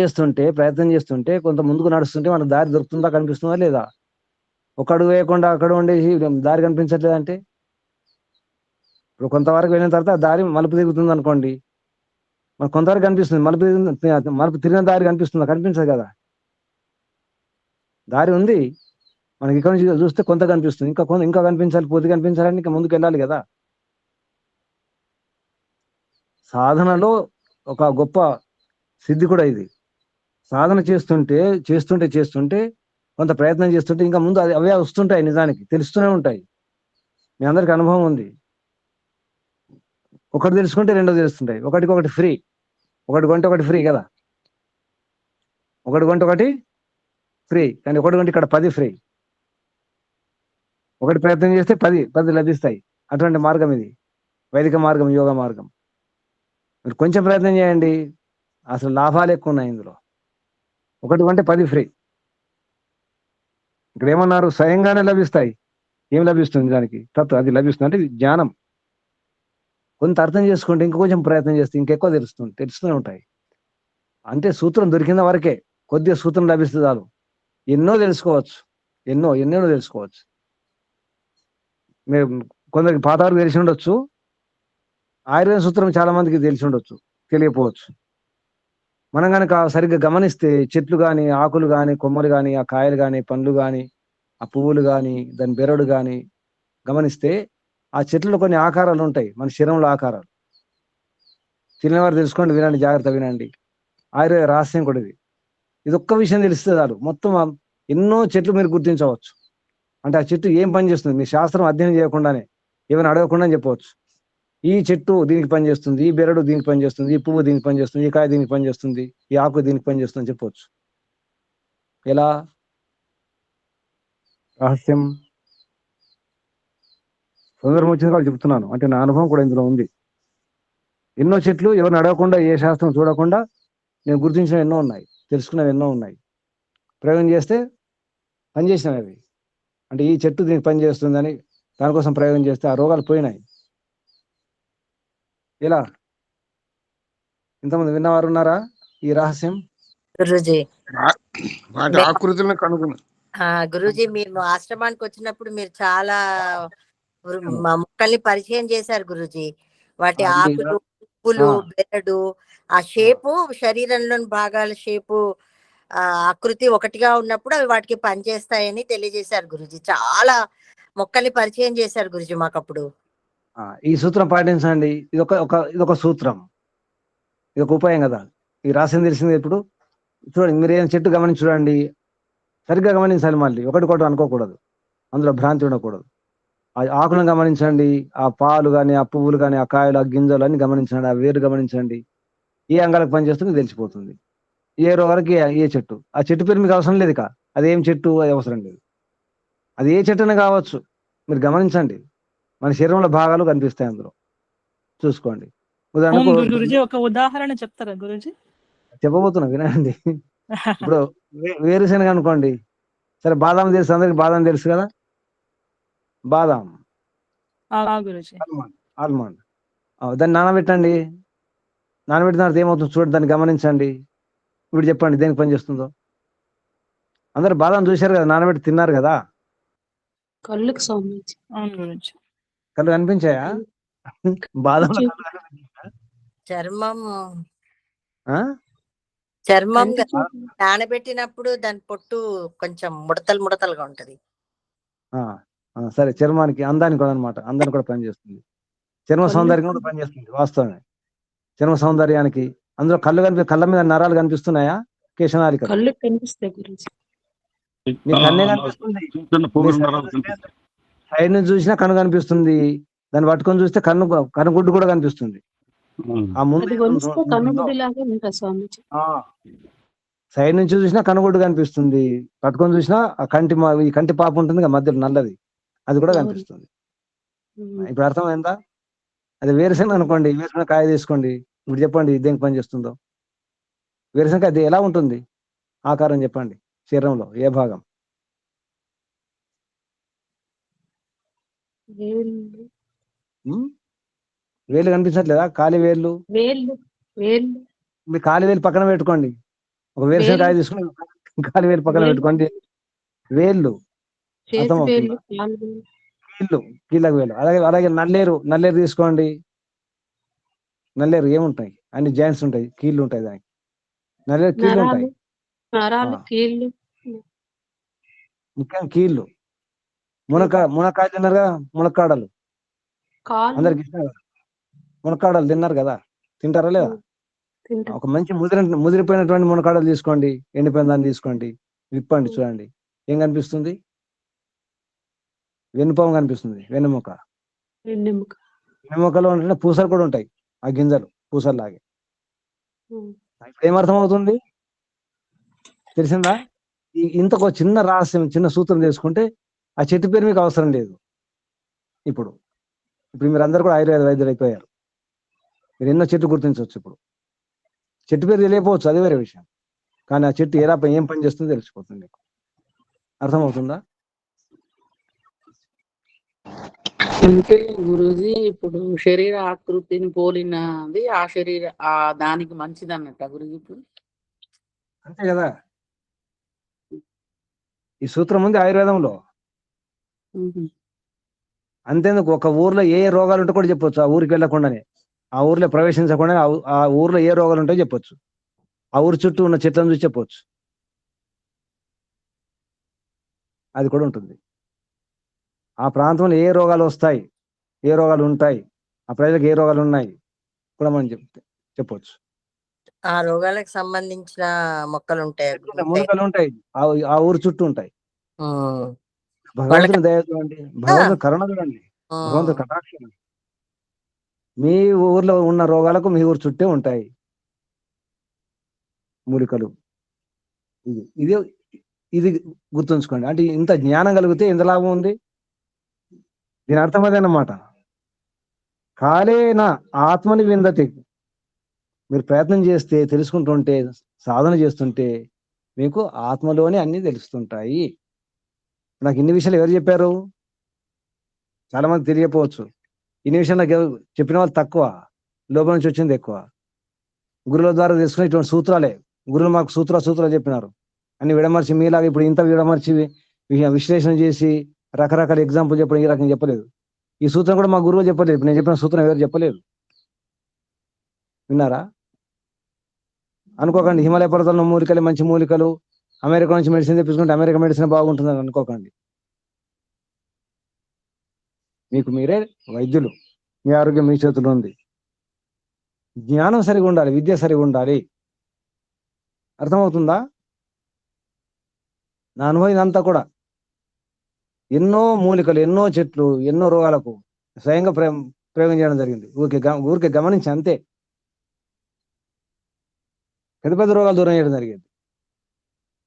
చేస్తుంటే కొంత ముందుకు నడుస్తుంటే మనకు దారి దొరుకుతుందా, కనిపిస్తుందా లేదా? ఒక అడుగు వేయకుండా అక్కడ ఉండేసి దారి కనిపించట్లేదంటే, ఇప్పుడు కొంతవరకు వెళ్ళిన తర్వాత దారి మలుపు తిరుగుతుంది అనుకోండి, మనకు కొంతవరకు కనిపిస్తుంది, మలుపు తిరిగిన దారి కనిపిస్తుందా? కనిపించదు కదా. దారి ఉంది మనకి, ఇక్కడ నుంచి చూస్తే కొంత కనిపిస్తుంది, ఇంకా కనిపించాలి, పూర్తి కనిపించాలని ఇంకా ముందుకు వెళ్ళాలి కదా. సాధనలో ఒక గొప్ప సిద్ధి కూడా ఇది. సాధన చేస్తుంటే కొంత ప్రయత్నం చేస్తుంటే ఇంకా ముందు అవే వస్తుంటాయి, నిజానికి తెలుస్తూనే ఉంటాయి. మీ అందరికి అనుభవం ఉంది. ఒకటి తెలుసుకుంటే రెండో తెలుస్తుంటాయి. ఒకటి ఫ్రీ, ఒకటి కొంటే ఒకటి ఫ్రీ కదా. ఒకటి కొంటే ఒకటి ఫ్రీ, కానీ ఒకటి కంటే ఇక్కడ 10 ఫ్రీ. ఒకటి ప్రయత్నం చేస్తే 10 లభిస్తాయి. అటువంటి మార్గం ఇది, వైదిక మార్గం, యోగ మార్గం. మీరు కొంచెం ప్రయత్నం చేయండి, అసలు లాభాలు ఎక్కువ ఉన్నాయి ఇందులో. ఒకటి కంటే 10 ఫ్రీ. ఇక్కడ ఏమన్నారు, స్వయంగానే లభిస్తాయి. ఏం లభిస్తుంది దానికి? అది లభిస్తుంది అంటే జ్ఞానం. కొంత అర్థం చేసుకోండి, ఇంకొంచెం ప్రయత్నం చేస్తే ఇంకెక్కువ తెలుస్తూనే ఉంటాయి. అంటే సూత్రం దొరికిన వరకే, కొద్దిగా సూత్రం లభిస్తుంది చాలు. ఎన్నో తెలుసుకోవచ్చు, ఎన్నో తెలుసుకోవచ్చు. మీరు కొందరికి పాత వరకు తెలిసి ఉండొచ్చు, ఆయుర్వేద సూత్రం చాలా మందికి తెలిసి ఉండొచ్చు, తెలియకపోవచ్చు. మనం కనుక సరిగ్గా గమనిస్తే చెట్లు కానీ, ఆకులు కానీ, కొమ్మలు కానీ, ఆ కాయలు కానీ, పండ్లు కానీ, ఆ పువ్వులు కానీ, దాని బెరడు కానీ గమనిస్తే ఆ చెట్లలో కొన్ని ఆకారాలు ఉంటాయి, మన శరీరంలో ఆకారాలు. తినేవారు తెలుసుకోండి, వినండి, జాగ్రత్త వినండి. ఆయుర్వేద రహస్యం కూడా ఇది ఒక్క విషయం తెలిస్తే చాలు, మొత్తం ఎన్నో చెట్లు మీరు గుర్తించవచ్చు. అంటే ఆ చెట్టు ఏం పని చేస్తుంది, మీ శాస్త్రం అధ్యయనం చేయకుండానే, ఏమైనా అడగకుండా చెప్పవచ్చు. ఈ చెట్టు దీనికి పని చేస్తుంది, ఈ బెరడు దీనికి పని చేస్తుంది, ఈ పువ్వు దీనికి పని చేస్తుంది, ఈ కాయ దీనికి పని చేస్తుంది, ఈ ఆకు దీనికి పని చేస్తుంది అని చెప్పవచ్చు. ఎలా? రహస్యం సందర్భం వచ్చింది కాబట్టి చెప్తున్నాను, అంటే నా అనుభవం కూడా ఇందులో ఉంది. ఎన్నో చెట్లు ఎవరిని అడగకుండా, ఏ శాస్త్రం చూడకుండా నేను గుర్తించిన ఎన్నో ఉన్నాయి, తెలుసుకున్నవి ఎన్నో ఉన్నాయి. ప్రయోగం చేస్తే పనిచేసినవి అవి. అంటే ఈ చెట్టు దీనికి పని చేస్తుందని దానికోసం ప్రయోగం చేస్తే ఆ రోగాలు పోయినాయి. ఎలా? ఇంతమంది విన్నవారు ఉన్నారా ఈ రహస్యం? గురూజీ, వాటి ఆకృతులను కనుగొన్నారు. గురూజీ, మీరు ఆశ్రమానికి వచ్చినప్పుడు మీరు చాలా మా మొక్కల్ని పరిచయం చేశారు గురూజీ. వాటి ఆకులు, పువ్వులు, బెరడు, ఆ షేపు, శరీరంలోని భాగాల షేపు, ఆకృతి ఒకటిగా ఉన్నప్పుడు అవి వాటికి పనిచేస్తాయని తెలియజేశారు గురూజీ. చాలా మొక్కల్ని పరిచయం చేశారు గురూజీ మాకప్పుడు. ఈ సూత్రం పాటించండి. ఇదొక సూత్రం, ఇదొక ఉపాయం కదా. ఈ రాసింది తెలిసింది. ఇప్పుడు చూడండి, మీరు ఏం చెట్టు గమనించి చూడండి, సరిగ్గా గమనించాలి. మళ్ళీ ఒకటి అనుకోకూడదు, అందులో భ్రాంతి ఉండకూడదు. ఆ ఆకులను గమనించండి, ఆ పాలు కానీ, ఆ పువ్వులు కానీ, ఆ కాయలు, ఆ గింజలు అన్ని గమనించండి, ఆ వేరు గమనించండి. ఏ అంగాలకు పనిచేస్తుందో తెలిసిపోతుంది. ఏ రోగానికి ఏ చెట్టు. ఆ చెట్టు పేరు మీకు అవసరం లేదు, అదేం చెట్టు అది అవసరం లేదు. అది ఏ చెట్టునే కావచ్చు, మీరు గమనించండి. మన శరీరంలో భాగాలు కనిపిస్తాయి, అందులో చూసుకోండి. ఉదాహరణకు గురుజీ ఒక ఉదాహరణ చెప్తారా గురుజీ? చెప్పబోతున్నా, వినండి. ఇప్పుడు వేరుశనగ అనుకోండి, సరే బాదాం తెలుసు, అందరికి బాదాం తెలుసు కదా. బాదాం, ఆల్మండ్, దాన్ని నానబెట్టండి. నానబెట్టిన తర్వాత ఏమవుతుంది చూడండి, దాన్ని గమనించండి. ఇప్పుడు చెప్పండి దేనికి పని చేస్తుందో. అందరు బాదాం చూశారు కదా, నానబెట్టి తిన్నారు కదా. కళ్ళుకి కళ్ళు కనిపించాయా? బాదం చర్మం నానబెట్టినప్పుడు దాని పొట్టు కొంచెం ముడతలుగా ఉంటది. సరే, చర్మానికి, అందానికి కూడా అనమాట, అందానికి కూడా పనిచేస్తుంది. చర్మ సౌందర్యం కూడా పనిచేస్తుంది, వాస్తవమే. చర్మ సౌందర్యానికి అందులో కళ్ళ మీద నరాలు కనిపిస్తున్నాయా? కేశనాలిక కళ్ళు కనిపిస్తాయి గురించి. మీ కన్నే కనిపిస్తుంది, సైడ్ నుంచి చూసినా కన్ను కనిపిస్తుంది, దాన్ని పట్టుకొని చూస్తే కన్నుగుడ్డు కూడా కనిపిస్తుంది. ఆ ముందు సైడ్ నుంచి చూసినా కన్నుగుడ్డు కనిపిస్తుంది, పట్టుకొని చూసినా ఆ ఈ కంటి పాప ఉంటుంది మధ్యలో నల్లది, అది కూడా కనిపిస్తుంది. ఇప్పుడు అర్థమైందా? అది వేరుశనగ అనుకోండి, వేరుశనగ కాయ తీసుకోండి. ఇప్పుడు చెప్పండి దేనికి పని చేస్తుందో. వేరుశనగ అది ఎలా ఉంటుంది, ఆకారం చెప్పండి, శరీరంలో ఏ భాగం? వేలు కనిపించట్లేదా? కాలి వేళ్ళు, మీ కాలి వేలు పక్కన పెట్టుకోండి. ఒక వేరుశనగ కాయ తీసుకుని కాలి వేలు పక్కన పెట్టుకోండి. వేళ్ళు అర్థమవుతుంది, కీళ్ళకు వేలు. అలాగే నల్లేరు తీసుకోండి. నల్లేరు ఏముంటాయి, అన్ని జాయింట్స్ ఉంటాయి, కీళ్ళు ఉంటాయి దానికి. నల్లేరు కీళ్ళు ఉంటాయి, ముఖ్యంగా కీళ్ళు. మునక్కాయలు తిన్నారు కదా, మునక్కాడలు అందరికి ఇష్టం కదా. మునక్కాడలు తిన్నారు కదా, తింటారా లేదా? ఒక మంచి ముదిరిపోయినటువంటి మునక్కాడలు తీసుకోండి, ఎండిపోయిన దాన్ని తీసుకోండి, విప్పండి, చూడండి ఏం కనిపిస్తుంది. వెన్నుపాము కనిపిస్తుంది, వెన్నెముకలో ఉంటే పూసలు కూడా ఉంటాయి, ఆ గింజలు పూసల్లాగే. ఏమర్థం అవుతుంది, తెలిసిందా? ఇంతకు చిన్న రహస్యం, చిన్న సూత్రం చేసుకుంటే ఆ చెట్టు పేరు మీకు అవసరం లేదు. ఇప్పుడు మీరు అందరు కూడా ఆయుర్వేద వైద్యులు అయిపోయారు. మీరు ఎన్నో చెట్లు గుర్తించవచ్చు. ఇప్పుడు చెట్టు పేరు తెలియకపోవచ్చు, అది వేరే విషయం. కానీ ఆ చెట్టు ఏం పని చేస్తుందో తెలిసిపోతుంది మీకు. అర్థమవుతుందా? అంటే గురూజీ ఇప్పుడు శరీర ఆకృతిని పోలినది ఆ దానికి మంచిది అన్నట్ట గురూజీ ఇప్పుడు. అంతే కదా, ఈ సూత్రం ఉంది ఆయుర్వేదంలో. అంతేందుకు ఒక ఊర్లో ఏ రోగాలు ఉంటే కూడా చెప్పొచ్చు. ఆ ఊరికి వెళ్ళకుండానే, ఆ ఊర్లో ప్రవేశించకుండా ఆ ఊర్లో ఏ రోగాలు ఉంటాయో చెప్పొచ్చు. ఆ ఊరు చుట్టూ ఉన్న చెట్లను చూసి చెప్పొచ్చు. అది కూడా ఉంటుంది. ఆ ప్రాంతంలో ఏ రోగాలు వస్తాయి, ఏ రోగాలు ఉంటాయి, ఆ ప్రజలకు ఏ రోగాలు ఉన్నాయి కూడా మనం చెప్పొచ్చు. ఆ రోగాలకు సంబంధించిన మొక్కలు ఉంటాయి, మూలికలు ఉంటాయి, ఆ ఊరు చుట్టూ ఉంటాయి. భగవంతుని వాళ్ళకి దయ చూడండి, భగవంతుని కరుణ చూడండి, భగవంతుని కటాక్షం. మీ ఊర్లో ఉన్న రోగాలకు మీ ఊరు చుట్టే ఉంటాయి మూలికలు. ఇది ఇది గుర్తుంచుకోండి. అంటే ఇంత జ్ఞానం కలిగితే ఎంత లాభం ఉంది? దీని అర్థం అదేనమాట. కాలేన ఆత్మని విందతి. మీరు ప్రయత్నం చేస్తే, తెలుసుకుంటుంటే, సాధన చేస్తుంటే మీకు ఆత్మలోనే అన్ని తెలుస్తుంటాయి. నాకు ఇన్ని విషయాలు ఎవరు చెప్పారు? చాలా మంది తెలియకపోవచ్చు. ఇన్ని విషయాలు నాకు చెప్పిన వాళ్ళు తక్కువ, లోపల నుంచి వచ్చింది ఎక్కువ. గురువుల ద్వారా తెలుసుకుని ఇటువంటి సూత్రాలే. గురువులు మాకు సూత్రాలు చెప్పినారు. అన్ని విడమర్చి మీలాగా ఇప్పుడు ఇంత విడమర్చి విశ్లేషణ చేసి రకరకాల ఎగ్జాంపుల్ చెప్పడం ఈ రకంగా చెప్పలేదు. ఈ సూత్రం కూడా మా గురువు చెప్పలేదు. ఇప్పుడు నేను చెప్పిన సూత్రం ఎవరు చెప్పలేదు. విన్నారా? అనుకోకండి హిమాలయ పర్వతాల్లో మూలికలు మంచి మూలికలు, అమెరికా నుంచి మెడిసిన్ తెప్పించుకుంటే అమెరికా మెడిసిన్ బాగుంటుందని అనుకోకండి. మీకు మీరే వైద్యులు. మీ ఆరోగ్యం మీ చేతుల్లో ఉంది. జ్ఞానం సరిగా ఉండాలి, విద్య సరిగా ఉండాలి. అర్థమవుతుందా? నా అనుభవం ఇదంతా కూడా ఎన్నో మూలికలు, ఎన్నో చెట్లు, ఎన్నో రోగాలకు స్వయంగా ప్రయోగం చేయడం జరిగింది. ఊరికే గమనించి అంతే. పెద్ద పెద్ద రోగాలు దూరం చేయడం జరిగేది.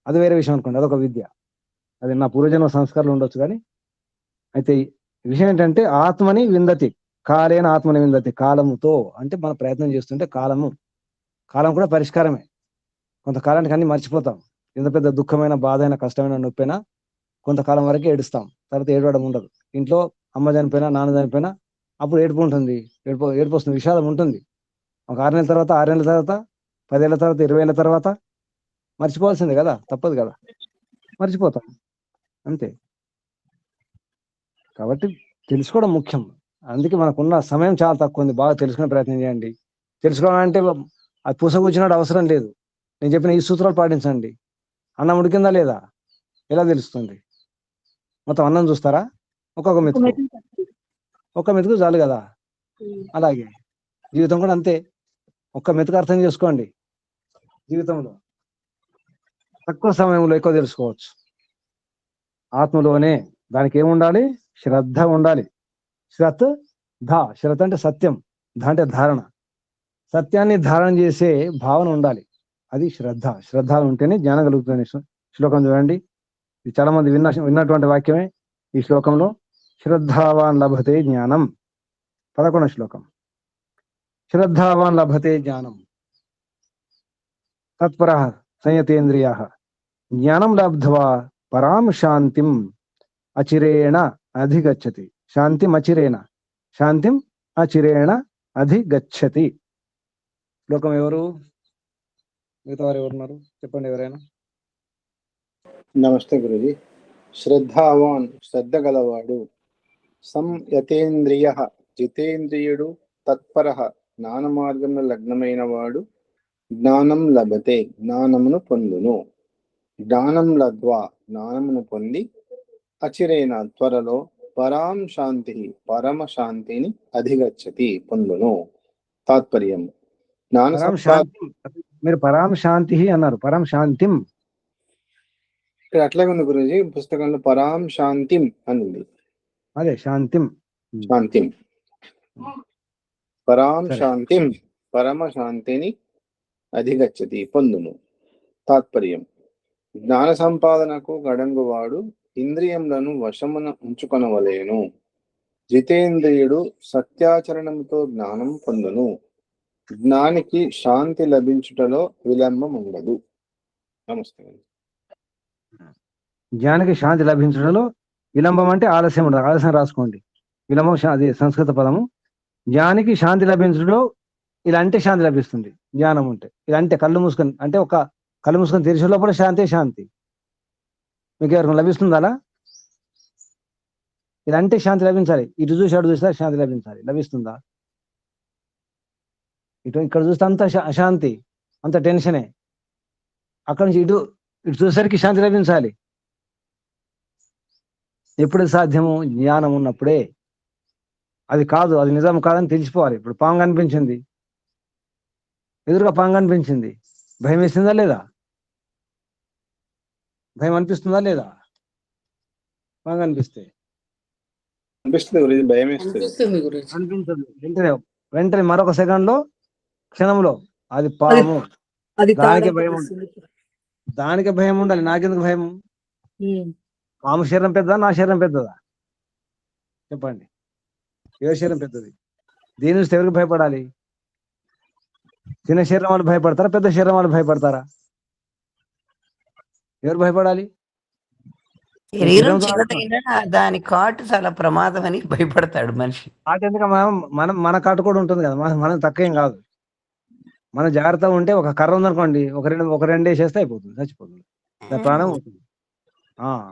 అది వేరే విషయం అనుకోండి, అదొక విద్య. అది నా పూర్వజన్మ సంస్కారాలు ఉండొచ్చు. కానీ అయితే విషయం ఏంటంటే ఆత్మని విందతి, కాలేన ఆత్మని విందతి. కాలముతో అంటే మనం ప్రయత్నం చేస్తుంటే కాలం కూడా పరిష్కారమే. కొంతకాలానికి అన్ని మర్చిపోతాం. ఎంత పెద్ద దుఃఖమైన, బాధ అయినా, కష్టమైన, నొప్పైనా కొంతకాలం వరకే ఏడుస్తాం. తర్వాత ఏడవడం ఉండదు. ఇంట్లో అమ్మ చనిపోయినా, నాన్న చనిపోయినా అప్పుడు ఏడుపు ఉంటుంది, ఏడుపు వస్తుంది, విషాదం ఉంటుంది. ఒక 6 నెలల తర్వాత, 6 నెలల తర్వాత, 10 ఏళ్ళ తర్వాత, 20 ఏళ్ళ తర్వాత మర్చిపోవాల్సిందే కదా, తప్పదు కదా, మర్చిపోతాం అంతే. కాబట్టి తెలుసుకోవడం ముఖ్యం. అందుకే మనకున్న సమయం చాలా తక్కువ ఉంది. బాగా తెలుసుకునే ప్రయత్నం చేయండి. తెలుసుకోవాలంటే అది పూసకూర్చున్నాడు అవసరం లేదు. నేను చెప్పిన ఈ సూత్రాలు పాటించండి. అన్నం ఉడికిందా లేదా ఎలా తెలుస్తుంది? మొత్తం అన్నం చూస్తారా? ఒక్కొక్క మెతుకు చాలు కదా. అలాగే జీవితం కూడా అంతే. ఒక్క మెతుకు అర్థం చేసుకోండి. జీవితంలో తక్కువ సమయంలో ఎక్కువ తెలుసుకోవచ్చు. ఆత్మలోనే. దానికి ఏముండాలి? శ్రద్ధ ఉండాలి. శ్రద్ధ అంటే సత్యం, అంటే ధారణ. సత్యాన్ని ధారణ చేసే భావన ఉండాలి. అది శ్రద్ధ ఉంటేనే జ్ఞానం కలుగుతుంది. శ్లోకం చూడండి. ఇది చాలా మంది విన్నటువంటి వాక్యమే ఈ శ్లోకంలో. శ్రద్ధావాన్ లభతే జ్ఞానం. 11వ శ్లోకం. శ్రద్ధావాన్ లభతే జ్ఞానం, తత్పరః సంయతేంద్రియాః, జ్ఞానం లబ్ధ్వా పరాం శాంతిం అచిరేణ అధిగచ్చతి. శాంతిం అచిరేణ అధిగచ్చతి. శ్లోకం ఎవరు? మిగతా వారు ఎవరున్నారు చెప్పండి ఎవరైనా. నమస్తే గురుజీ. శ్రద్ధావాన్ శ్రద్ధ గలవాడు, సంయతేంద్రియ జితేంద్రియుడు, తత్పరః జ్ఞాన మార్గంలో లగ్నమైన వాడు, జ్ఞానం లభతే జ్ఞానమును పొందును, జ్ఞానం లబ్ధ్వా జ్ఞానమును పొంది, అచిరేన త్వరలో, పరాం శాంతి పరమ శాంతిని అధిగచ్చతి పొందును. తాత్పర్యం మీరు పరాం శాంతి అన్నారు, పరాం శాంతిం ఇక్కడ అట్లాగే ఉంది గురుజీ. పుస్తకంలో పరాం శాంతిం అని ఉంది. అదే శాంతిం పరాం శాంతిం పరమ శాంతిని అధిగచ్చతి పొందును. తాత్పర్యం జ్ఞాన సంపాదనకు గడంగువాడు ఇంద్రియములను వశమున ఉంచుకొనవలేను. జితేంద్రియుడు సత్యాచరణంతో జ్ఞానం పొందును. జ్ఞానికి శాంతి లభించుటలో విలంబం ఉండదు. నమస్తే. జ్ఞానికి శాంతి లభించడంలో విలంబం అంటే ఆలస్యం ఉండదు. ఆలస్యం రాసుకోండి. విలంబం అది సంస్కృత పదము. జ్ఞానికి శాంతి లభించడంలో ఇలా అంటే శాంతి లభిస్తుంది. జ్ఞానం ఉంటే ఇలా అంటే కళ్ళు మూసుకొని అంటే ఒక కళ్ళు మూసుకొని తెరిచే లోపల శాంతి శాంతి మీకు ఎవరికి లభిస్తుంది అలా ఇలా అంటే శాంతి లభించాలి. ఇటు చూసి అటు చూస్తే శాంతి లభించాలి. లభిస్తుందా? ఇక్కడ చూస్తే అంత అశాంతి, అంత టెన్షనే. అక్కడి నుంచి ఇటు చూసేసరికి శాంతి లభించాలి. ఎప్పుడు సాధ్యము? జ్ఞానం ఉన్నప్పుడే. అది కాదు, అది నిజం కాదని తెలిసిపోవాలి. ఇప్పుడు పాము కనిపించింది, ఎదురుగా పాము కనిపించింది, భయం వేసిందా లేదా? భయం అనిపిస్తుందా లేదా? పాము కనిపిస్తే అనిపిస్తుంది, భయం వేస్తుంది. అనిపించదు. వెంటనే మరొక సెకండ్ లో, క్షణంలో అది పాము. దానికి భయం ఉంటుంది. దానికి భయం ఉండాలి. నాకెందుకు భయం? పాము శరీరం పెద్దదా, నా శరీరం పెద్దదా? చెప్పండి, ఏ శరీరం పెద్దది? దీని నుంచి ఎవరికి భయపడాలి? చిన్న శరీరం వాళ్ళు భయపడతారా, పెద్ద శరీరం వాళ్ళు భయపడతారా? ఎవరు భయపడాలి? శరీరం చిన్నదైనా దాని కాటు చాలా ప్రమాదం అని భయపడతాడు మనిషి. కాటు ఎందుకు? మనం మన కాటు కూడా ఉంటుంది కదా, మనం తక్కువేం కాదు. మనం జాగ్రత్తగా ఉంటే ఒక కర్ర ఉందనుకోండి, ఒక రెండు వేసేస్తే అయిపోతుంది, చచ్చిపోతుంది, దాని ప్రాణం అవుతుంది.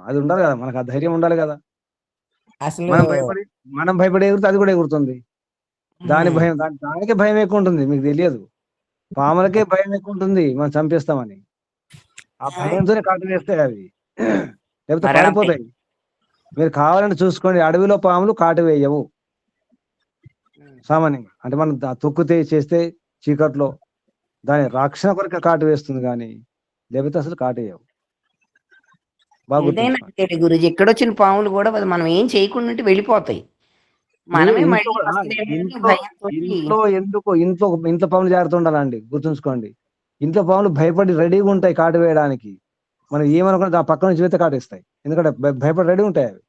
అది ఉండాలి కదా, మనకు ఆ ధైర్యం ఉండాలి కదా. అసలు మనం భయపడి ఎగురుతుంది, అది కూడా ఎగురుతుంది. దాని భయం, దానికే భయం ఎక్కువ ఉంటుంది. మీకు తెలియదు, పాములకే భయం ఎక్కువ ఉంటుంది, మనం చంపేస్తామని. ఆ భయంతోనే కాటు వేస్తాయి అవి, లేకపోతే పారిపోతాయి. మీరు కావాలని చూసుకోండి, అడవిలో పాములు కాటు వేయవు సామాన్యంగా. అంటే మనం తొక్కితే చేస్తే చీకట్లో దాని రక్షణ కొరకు కాటు వేస్తుంది, కానీ లేకపోతే అసలు కాటు వేయవు. ఏదైనా గురుజీ, ఎక్కడొచ్చిన పాములు కూడా మనం ఏం చేయకుండా వెళ్ళిపోతాయి. మనమే ఇంట్లో పాములు జాగ్రత్త ఉండాలండి, గుర్తుంచుకోండి. ఇంట్లో పాములు భయపడి రెడీగా ఉంటాయి కాటు వేయడానికి. మనం ఏమనుకుంటే ఆ పక్క నుంచి వెళ్తే కాటేస్తాయి, ఎందుకంటే భయపడి రెడీ ఉంటాయి అవి.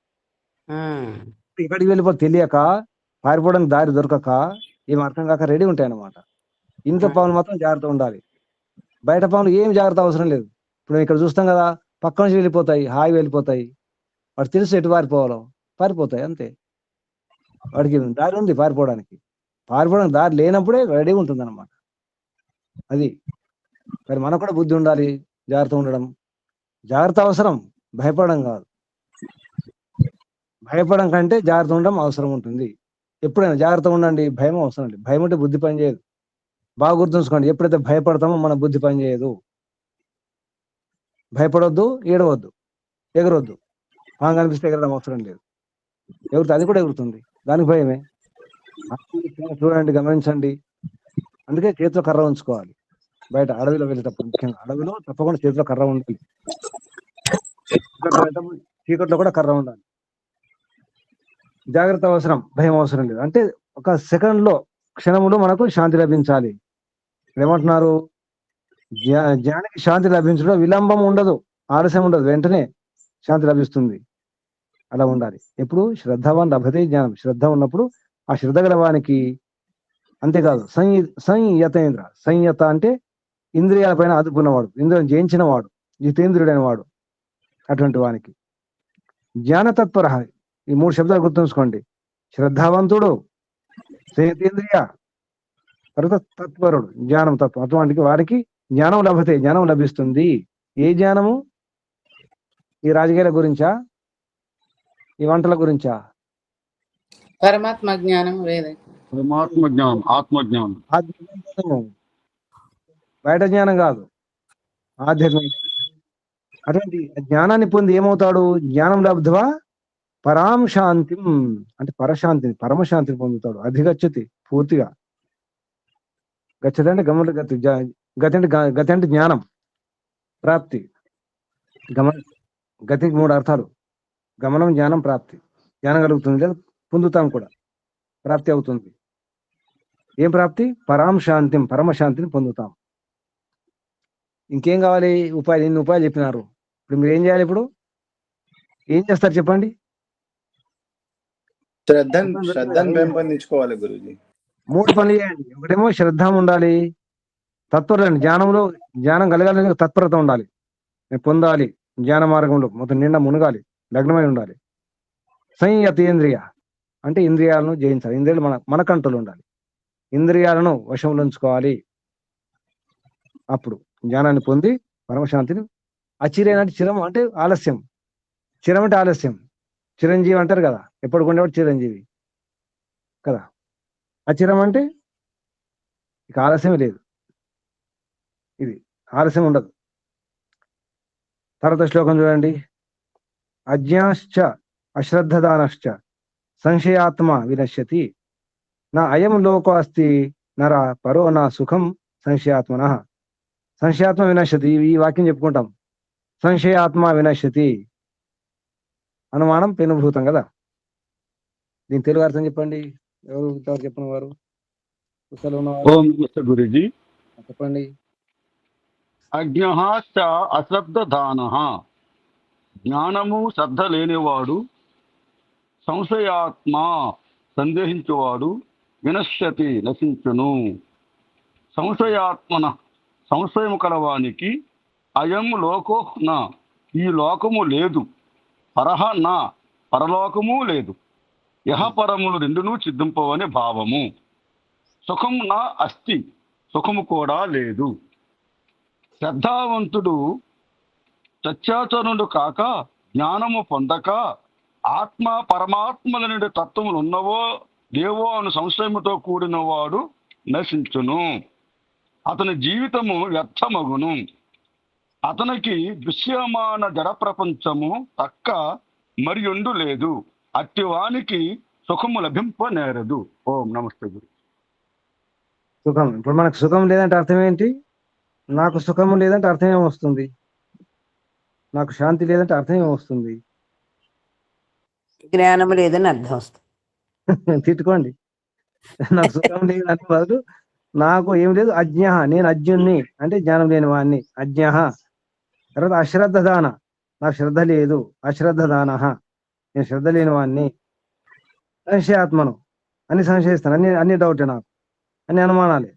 ఎక్కడికి వెళ్ళిపో తెలియక, పారిపోవడానికి దారి దొరకక, ఏం అర్థం కాక రెడీ ఉంటాయి అన్నమాట. ఇంట్లో పాములు మాత్రం జాగ్రత్త ఉండాలి. బయట పాములు ఏం జాగ్రత్త అవసరం లేదు. ఇప్పుడు ఇక్కడ చూస్తాం కదా, పక్క నుంచి వెళ్ళిపోతాయి, హాయి వెళ్ళిపోతాయి. వాడు తెలుసు ఎటు పారిపోవాలో, పారిపోతాయి అంతే. వాడికి దారి ఉంది పారిపోవడానికి దారి లేనప్పుడే రెడీ ఉంటుంది అన్నమాట. అది మరి మనకు కూడా బుద్ధి ఉండాలి, జాగ్రత్త ఉండడం. జాగ్రత్త అవసరం, భయపడడం కాదు. భయపడడం కంటే జాగ్రత్త ఉండడం అవసరం ఉంటుంది. ఎప్పుడైనా జాగ్రత్త ఉండండి, భయం అవసరం లేదు. భయం ఉంటే బుద్ధి పని చేయదు. బాగా గుర్తుంచుకోండి, ఎప్పుడైతే భయపడతామో మన బుద్ధి పని చేయదు. భయపడొద్దు, ఏడవద్దు, ఎగరొద్దు. పాము కనిపిస్తే ఎగరడం అవసరం లేదు. ఎగురుతుంది, అది కూడా ఎగురుతుంది, దానికి భయమే. చూడండి, గమనించండి. అందుకే చేతిలో కర్ర ఉంచుకోవాలి. బయట అడవిలో వెళ్ళేటప్పుడు, ముఖ్యంగా అడవిలో తప్పకుండా చేతిలో కర్ర ఉండాలి. చీకట్లో కూడా కర్ర ఉండాలి. జాగ్రత్త అవసరం, భయం అవసరం లేదు. అంటే ఒక సెకండ్ లో, క్షణంలో మనకు శాంతి లభించాలి. ఏమంటున్నారు? జ్ఞానికి శాంతి లభించడం విలంబం ఉండదు, ఆలస్యం ఉండదు, వెంటనే శాంతి లభిస్తుంది. అలా ఉండాలి. ఎప్పుడు? శ్రద్ధవాన్ లభతే జ్ఞానం. శ్రద్ధ ఉన్నప్పుడు ఆ శ్రద్ధ గల వానికి, అంతేకాదు సంయతేంద్ర. సంయత అంటే ఇంద్రియాల పైన అదుపున్నవాడు, ఇంద్రియం జయించిన వాడు, జితేంద్రుడైన వాడు. అటువంటి వానికి జ్ఞానతత్పర. ఈ 3 శబ్దాలు గుర్తుంచుకోండి. శ్రద్ధావంతుడు, సంయతేంద్రియ, తర్వాత తత్పరుడు, జ్ఞానం తత్వం. అటువంటి వారికి జ్ఞానం లభతే, జ్ఞానం లభిస్తుంది. ఏ జ్ఞానము? ఈ రాజకీయాల గురించా, ఈ వంటల గురించా? పరమాత్మ జ్ఞానం వేరే. పరమాత్మ జ్ఞానం, ఆత్మజ్ఞానం. ఆధ్యాత్మిక, బయట జ్ఞానం కాదు, ఆధ్యాత్మిక. అటువంటి జ్ఞానాన్ని పొంది ఏమవుతాడు? జ్ఞానం లబ్ధ్వా పరాం శాంతిం, అంటే పరశాంతిని, పరమశాంతిని పొందుతాడు. అధిగచ్చతి, పూర్తిగా. గచ్చతి అంటే గమన గతి, గతి అంటే జ్ఞానం ప్రాప్తి. గతికి 3 అర్థాలు: గమనం, జ్ఞానం, ప్రాప్తి. జ్ఞానం కలుగుతుంది, లేదా పొందుతాం కూడా, ప్రాప్తి అవుతుంది. ఏం ప్రాప్తి? పరాం శాంతిం, పరమశాంతిని పొందుతాం. ఇంకేం కావాలి? ఉపాయాలు, 2 ఉపాయాలు చెప్పినారు. ఇప్పుడు మీరు ఏం చేయాలి? ఇప్పుడు ఏం చేస్తారు చెప్పండి? శ్రద్ధను పెంపొందించుకోవాలి గురూజీ. 3 పనులు చేయండి. ఒకటేమో శ్రద్ధ ఉండాలి, తత్పరత, జ్ఞానం కలగాలి, తత్పరత ఉండాలి. నేను పొందాలి, జ్ఞాన మార్గంలో మొత్తం నిండా మునగాలి, లగ్నమై ఉండాలి. సంయతేంద్రియ అంటే ఇంద్రియాలను జయించాలి. ఇంద్రియాలు మన కంట్రోల్ ఉండాలి. ఇంద్రియాలను వశంలో ఉంచుకోవాలి. అప్పుడు జ్ఞానాన్ని పొంది పరమశాంతిని. అచిరేనంటే చిరం అంటే ఆలస్యం, చిరం అంటే ఆలస్యం. చిరంజీవి అంటారు కదా, ఎప్పుడు కొండేవాడు చిరంజీవి కదా. అచిరం అంటే ఇక ఆలస్యం లేదు, ఇది ఆలస్యం ఉండదు. తర్వాత శ్లోకం చూడండి. అజ్ఞాశ్చ అశ్రద్ధదానశ్చ సంశయాత్మ వినశ్యతి నా అయం లోకో అస్తి నర పరో నా సుఖం సంశయాత్మన. సంశయాత్మ వినశ్యతి, ఈ వాక్యం చెప్పుకుంటాం. సంశయాత్మ వినశ్యతి, అనుమానం పెనుభూతం కదా. దీని తెలుగు అర్థం చెప్పండి. ఎవరు చెప్పిన వారు? కుశలు ఉన్నవారు ఓం నమస్తే గురుజీ. చెప్పండి. అజ్ఞశ్చ అశ్రద్ధదానః, జ్ఞానము శ్రద్ధ లేనివాడు, సంశయాత్మ సందేహించువాడు, వినశ్యతి నశించును. సంశయాత్మన సంశయము కలవానికి అయం లోకో నా, ఈ లోకము లేదు, పరహ నా, పరలోకము లేదు, యహ పరములు రెండును సిద్ధింపవని భావము. సుఖం నా అస్తి, సుఖము కూడా లేదు. శ్రద్ధావంతుడు సత్యాచరుడు కాక జ్ఞానము పొందక ఆత్మ పరమాత్మల నుండి తత్వములు ఉన్నవో లేవో అని సంశయముతో కూడిన వాడు నశించును. అతని జీవితము వ్యర్థమగును. అతనికి దృశ్యమాన జడ ప్రపంచము తక్క మరియుండు లేదు. అట్టివానికి సుఖము లభింపనేరదు. ఓం నమస్తే గురు. సుఖం, ఇప్పుడు మనకు సుఖం లేదంటే అర్థం ఏంటి? నాకు సుఖము లేదంటే అర్థం ఏమొస్తుంది? నాకు శాంతి లేదంటే అర్థం ఏమొస్తుంది? జ్ఞానం లేదని అర్థం వస్తుంది. తిట్టుకోండి. నాకు సుఖం లేదని బదులు నాకు ఏం లేదు, అజ్ఞ, నేను అజ్ఞుణ్ణి అంటే జ్ఞానం లేని వాడిని, అజ్ఞ. తర్వాత అశ్రద్ధ దాన, నాకు శ్రద్ధ లేదు, అశ్రద్ధ దాన, నేను శ్రద్ధ లేని వాడిని. సంశయాత్మను, అన్ని సంశయిస్తాను, అన్ని డౌటే నాకు, అన్ని అనుమానాలే.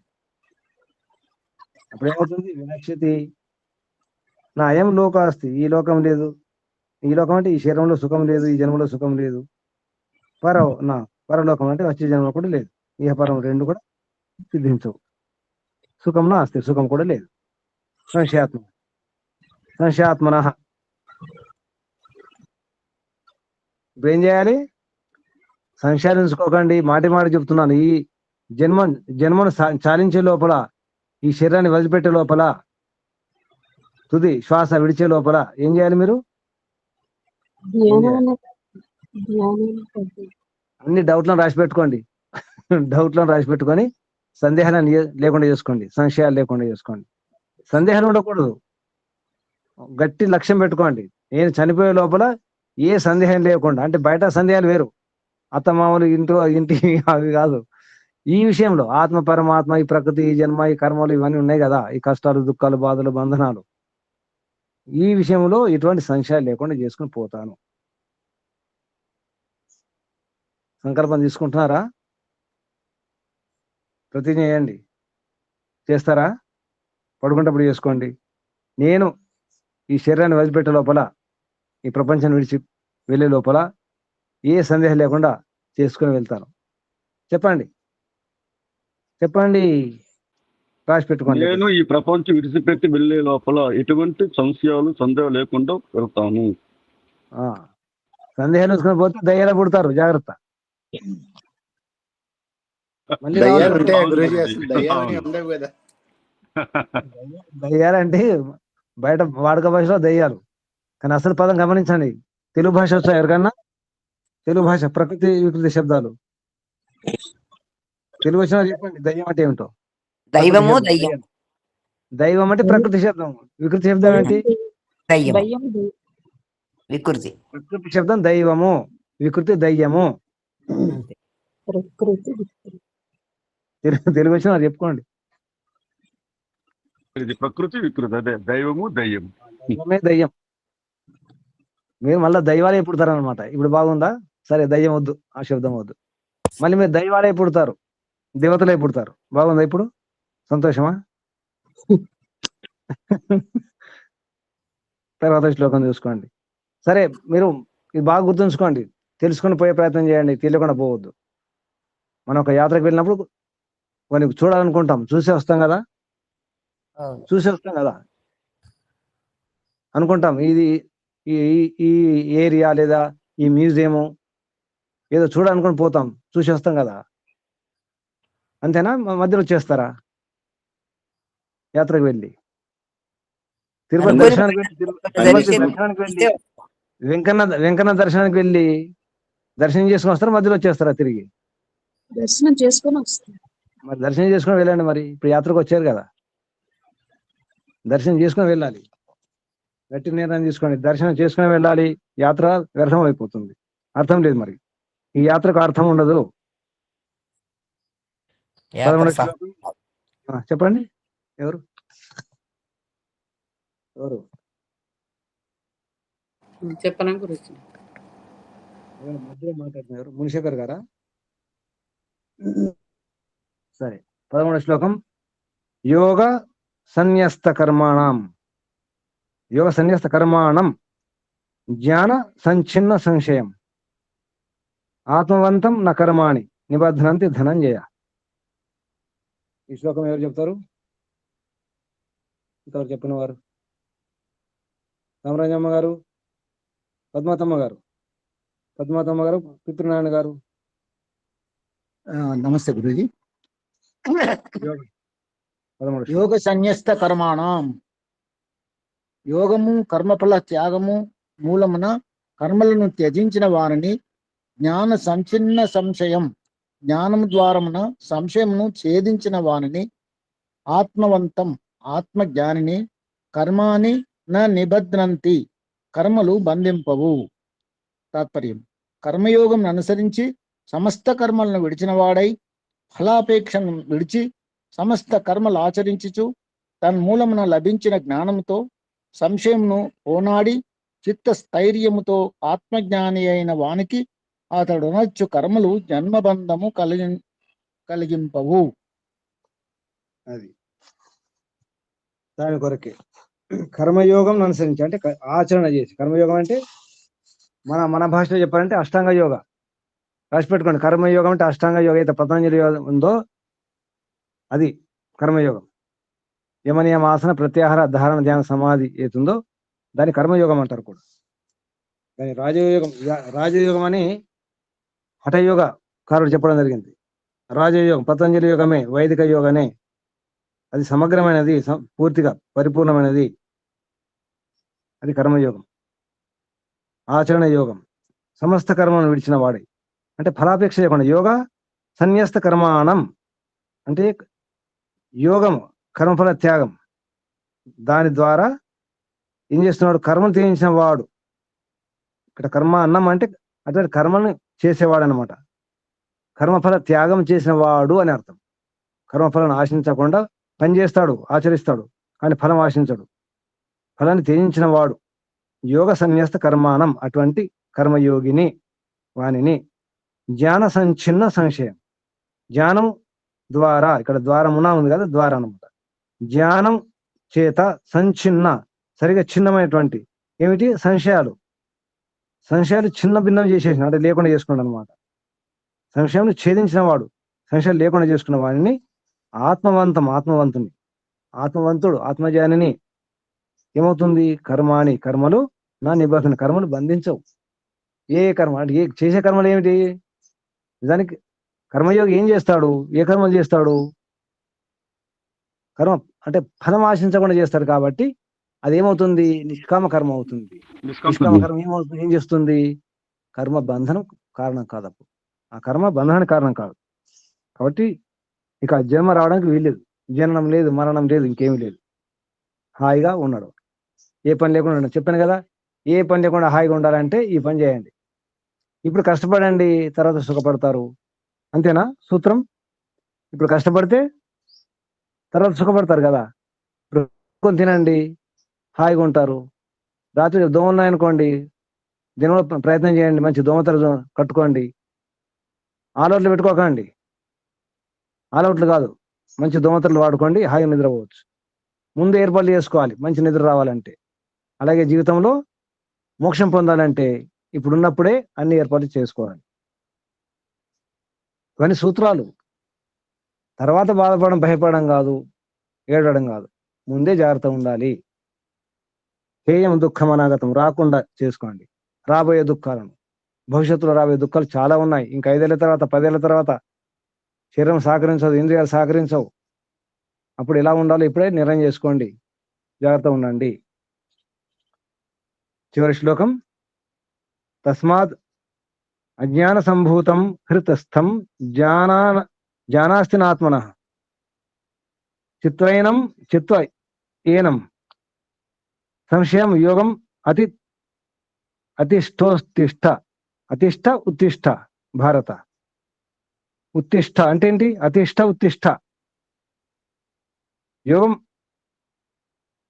అప్పుడు ఏమవుతుంది? వినక్షతి నా అయం లోకాస్తి, ఈ లోకం లేదు. ఈ లోకం అంటే ఈ శరీరంలో సుఖం లేదు, ఈ జన్మలో సుఖం లేదు. నా పరలోకం అంటే వచ్చే జన్మలో కూడా లేదు. ఇహ పరం రెండు కూడా సిద్ధించవు. సుఖం నాస్తి, సుఖం కూడా లేదు. సంశయాత్మన. ఇప్పుడు ఏం చేయాలి? సంశయాలు ఉంచుకోకండి. మాటి చెప్తున్నాను. ఈ జన్మను చాలించే లోపల, ఈ శరీరాన్ని వదిలిపెట్టే లోపల, తుది శ్వాస విడిచే లోపల ఏం చేయాలి మీరు? అన్ని డౌట్లను రాసి పెట్టుకోండి. డౌట్లను రాసి పెట్టుకొని సందేహాలను లేకుండా చేసుకోండి, సంశయాలు లేకుండా చేసుకోండి. సందేహాలు ఉండకూడదు. గట్టి లక్ష్యం పెట్టుకోండి. నేను చనిపోయే లోపల ఏ సందేహం లేకుండా, అంటే బయట సందేహాలు వేరు, అత్తమామలు ఇంటి అవి కాదు. ఈ విషయంలో ఆత్మ పరమాత్మ, ఈ ప్రకృతి, ఈ జన్మ, ఈ కర్మలు ఇవన్నీ ఉన్నాయి కదా, ఈ కష్టాలు దుఃఖాలు బాధలు బంధనాలు, ఈ విషయంలో ఎటువంటి సంశయాలు లేకుండా చేసుకుని పోతాను. సంకల్పం తీసుకుంటున్నారా? ప్రతిజ్ఞ చేయండి. చేస్తారా? పడుకుంటప్పుడు చేసుకోండి. నేను ఈ శరీరాన్ని వదిలిపెట్టే లోపల, ఈ ప్రపంచాన్ని విడిచి వెళ్ళే లోపల ఏ సందేహం లేకుండా చేసుకుని వెళ్తాను. చెప్పండి, రాసి పెట్టుకోండి. నేను ఈ ప్రపంచం విడిచిపెట్టి వెళ్ళే లోపల ఎటువంటి సంశయాలు సందేహం లేకుండా వెళ్తాను. సందేహాలు వేసుకుని పోతే దయ్యాలు పుడతారు, జాగ్రత్త. దయ్యాలంటే బయట వాడుక భాషలో దయ్యాలు, కానీ అసలు పదం గమనించండి. తెలుగు భాష వచ్చా ఎవరికన్నా? తెలుగు భాష ప్రకృతి వికృతి శబ్దాలు తెలుగు వచ్చినా చెప్పండి. దయ్యం అంటే ఏమిటో? దైవము దయ్యం. దైవం అంటే ప్రకృతి శబ్దం, వికృతి శబ్దం ఏంటి? దయ్యం, వికృతి. ప్రకృతి శబ్దం దైవము, వికృతి దయ్యము. తెలుగు వచ్చిన చెప్పుకోండి. ఇది ప్రకృతి వికృతి, అదే దైవము దయ్యం. దైవమే దయ్యం. మీరు మళ్ళీ దైవాలే పుడతారనమాట. ఇప్పుడు బాగుందా? సరే దయ్యం వద్దు, ఆ శబ్దం వద్దు. మళ్ళీ మీరు దైవాలే పుడతారు, దేవతలే పుడతారు. బాగుందా ఇప్పుడు? సంతోషమా? తర్వాత శ్లోకం చూసుకోండి. సరే, మీరు ఇది బాగా గుర్తుంచుకోండి, తెలుసుకొని పోయే ప్రయత్నం చేయండి, తెలియకుండా పోవద్దు. మనం ఒక యాత్రకు వెళ్ళినప్పుడు కొన్ని చూడాలనుకుంటాం, చూసే వస్తాం కదా, అనుకుంటాం ఇది ఈ ఈ ఏరియా లేదా ఈ మ్యూజియము ఏదో చూడాలనుకుని పోతాం, చూసి వస్తాం కదా, అంతేనా? మధ్యలో వచ్చేస్తారా యాత్రకు వెళ్ళి? తిరుపతి దర్శనానికి వెళ్ళి తిరుపతి దర్శనానికి వెళ్ళి వెంకన్న దర్శనానికి వెళ్ళి దర్శనం చేసుకుని వస్తారా, మధ్యలో వచ్చేస్తారా తిరిగి? దర్శనం చేసుకొని వస్తాం. మరి దర్శనం చేసుకుని వెళ్ళండి. మరి ఇప్పుడు యాత్రకు వచ్చారు కదా, దర్శనం చేసుకుని వెళ్ళాలి. గట్టి నిర్ణయం తీసుకోండి, దర్శనం చేసుకుని వెళ్ళాలి. యాత్ర వ్యర్థం అయిపోతుంది, అర్థం లేదు. మరి ఈ యాత్రకు అర్థం ఉండదు. 11వ శ్లోకం. చెప్పండి, ఎవరు చెప్పనా గురుజీ? మధ్యలో మాట్లాడుతున్నారు, మునిశేఖర్ గారా? సరే, 11వ శ్లోకం. యోగ సన్యస్త కర్మాణం జ్ఞాన సంచిన్న సంశయం ఆత్మవంతం న కర్మాణి నిబధ్నంతి ధనంజయ. ఈ శ్లోకం ఎవరు చెప్తారు? ఇంతవరకు చెప్పిన వారు రామరాజమ్మ గారు, పద్మాతమ్మ గారు, పితృనారాయణ గారు. నమస్తే గురుజీ. యోగ సన్యస్త కర్మాణం, యోగము కర్మఫల త్యాగము మూలమున కర్మలను త్యజించిన వారిని జ్ఞాన సంచిన్న సంశయం, జ్ఞానము ద్వారమున సంశయమును ఛేదించిన వారిని ఆత్మవంతం, ఆత్మజ్ఞానిని కర్మాని న నిబధ్నంతి, కర్మలు బంధింపవు. తాత్పర్యం: కర్మయోగం అనుసరించి సమస్త కర్మలను విడిచిన వాడై ఫలాపేక్షను విడిచి సమస్త కర్మలు ఆచరించుచు తన్మూలమున లభించిన జ్ఞానముతో సంశయమును పోనాడి చిత్త స్థైర్యముతో ఆత్మజ్ఞాని అయిన వానికి అతడునొచ్చు కర్మలు జన్మబంధము కలిగింపవు. అది దాని కొరకే కర్మయోగం అనుసరించి, అంటే ఆచరణ చేసి. కర్మయోగం అంటే మన భాషలో చెప్పాలంటే అష్టాంగ యోగ. రాసి పెట్టుకోండి, కర్మయోగం అంటే అష్టాంగ యోగ అయితే పతంజలి యోగం ఉందో అది కర్మయోగం. యమనియమ ఆసన ప్రత్యాహార ధారణ ధ్యాన సమాధి ఏతుందో దాన్ని కర్మయోగం అంటారు కూడా. దాని రాజయోగం అని హఠయోగ కారుడు చెప్పడం జరిగింది. రాజయోగం పతంజలి యోగమే, వైదిక యోగనే. అది సమగ్రమైనది, పూర్తిగా పరిపూర్ణమైనది. అది కర్మయోగం. ఆచరణ యోగం సమస్త కర్మను విడిచిన వాడే, అంటే ఫలాపేక్ష లేకుండా. యోగ సన్యస్త కర్మాణం అంటే యోగం, కర్మఫల త్యాగం. దాని ద్వారా ఏం చేస్తున్నాడు? కర్మను త్యజించిన వాడు. ఇక్కడ కర్మ అన్నం అంటే అటువంటి కర్మను చేసేవాడు అనమాట. కర్మఫల త్యాగం చేసిన వాడు అని అర్థం. కర్మఫలాన్ని ఆశించకుండా పనిచేస్తాడు, ఆచరిస్తాడు, కానీ ఫలం ఆశించడు. ఫలాన్ని త్యజించిన వాడు యోగ సన్యస్త కర్మాణం, అటువంటి కర్మయోగిని వానిని జ్ఞాన సంచిన్న సంశయం, జ్ఞానం ద్వారా, ఇక్కడ ద్వారమున ఉంది కదా, ద్వారా అనమాట. జ్ఞానం చేత సంచిన్న, సరిగా చిన్నమైనటువంటి ఏమిటి? సంశయాలు చిన్న భిన్నం చేసేసిన, అంటే లేకుండా చేసుకున్నాడు అనమాట. సంశయం ఛేదించిన వాడు, సంశయాలు లేకుండా చేసుకున్న వాడిని ఆత్మవంతుడు, ఆత్మజ్ఞానిని ఏమవుతుంది? కర్మలు నా నిబంధన, కర్మలు బంధించవు. ఏ కర్మ అంటే చేసే కర్మలు ఏమిటి? నిజానికి కర్మయోగి ఏం చేస్తాడు? ఏ కర్మలు చేస్తాడు? కర్మ అంటే ఫలం ఆశించకుండా చేస్తాడు కాబట్టి అదేమవుతుంది? నిష్కామ కర్మ అవుతుంది. నిష్కామ కర్మ ఏం చేస్తుంది? కర్మ బంధనం కారణం కాదు. అప్పుడు ఆ కర్మ బంధనానికి కారణం కాదు. కాబట్టి ఇక జన్మ రావడానికి వీల్లేదు, జననం లేదు, మరణం లేదు, ఇంకేమీ లేదు. హాయిగా ఉన్నాడు, ఏ పని లేకుండా ఉన్నాడు. చెప్పాను కదా, ఏ పని లేకుండా హాయిగా ఉండాలంటే ఈ పని చేయండి. ఇప్పుడు కష్టపడండి, తర్వాత సుఖపడతారు. అంతేనా సూత్రం? ఇప్పుడు కష్టపడితే తర్వాత సుఖపడతారు కదా. ఇప్పుడు తినండి, హాయిగా ఉంటారు. రాత్రి దోమ ఉన్నాయనుకోండి, దినంలో ప్రయత్నం చేయండి, మంచి దోమతెర కట్టుకోండి. ఆల్అవుట్లు పెట్టుకోకండి, ఆల్అవుట్లు కాదు, మంచి దోమతెరలు వాడుకోండి, హాయిగా నిద్రపోవచ్చు. ముందు ఏర్పాట్లు చేసుకోవాలి మంచి నిద్ర రావాలంటే. అలాగే జీవితంలో మోక్షం పొందాలంటే ఇప్పుడున్నప్పుడే అన్ని ఏర్పాట్లు చేసుకోవాలి. ఇవన్నీ సూత్రాలు. తర్వాత బాధపడడం, భయపడడం కాదు, ఏడవడం కాదు, ముందే జాగ్రత్త ఉండాలి. హేయం దుఃఖం అనాగతం రాకుండా చేసుకోండి. రాబోయే దుఃఖాలను, భవిష్యత్తులో రాబోయే దుఃఖాలు చాలా ఉన్నాయి. ఇంకా 5 ఏళ్ల తర్వాత, 10 ఏళ్ల తర్వాత శరీరం సహకరించదు, ఇంద్రియాలు సహకరించవు. అప్పుడు ఎలా ఉండాలో ఇప్పుడే నిర్ణయం చేసుకోండి, జాగ్రత్త ఉండండి. చివరి శ్లోకం, తస్మాత్ అజ్ఞాన సంభూతం హృతస్థం జానాస్తి నాత్మన చిత్వ ఏనం సంశయం యోగం అతిష్ట ఉత్తిష్ట భారత. ఉత్తిష్ట అంటే ఏంటి? అతిష్ట ఉత్తిష్ట.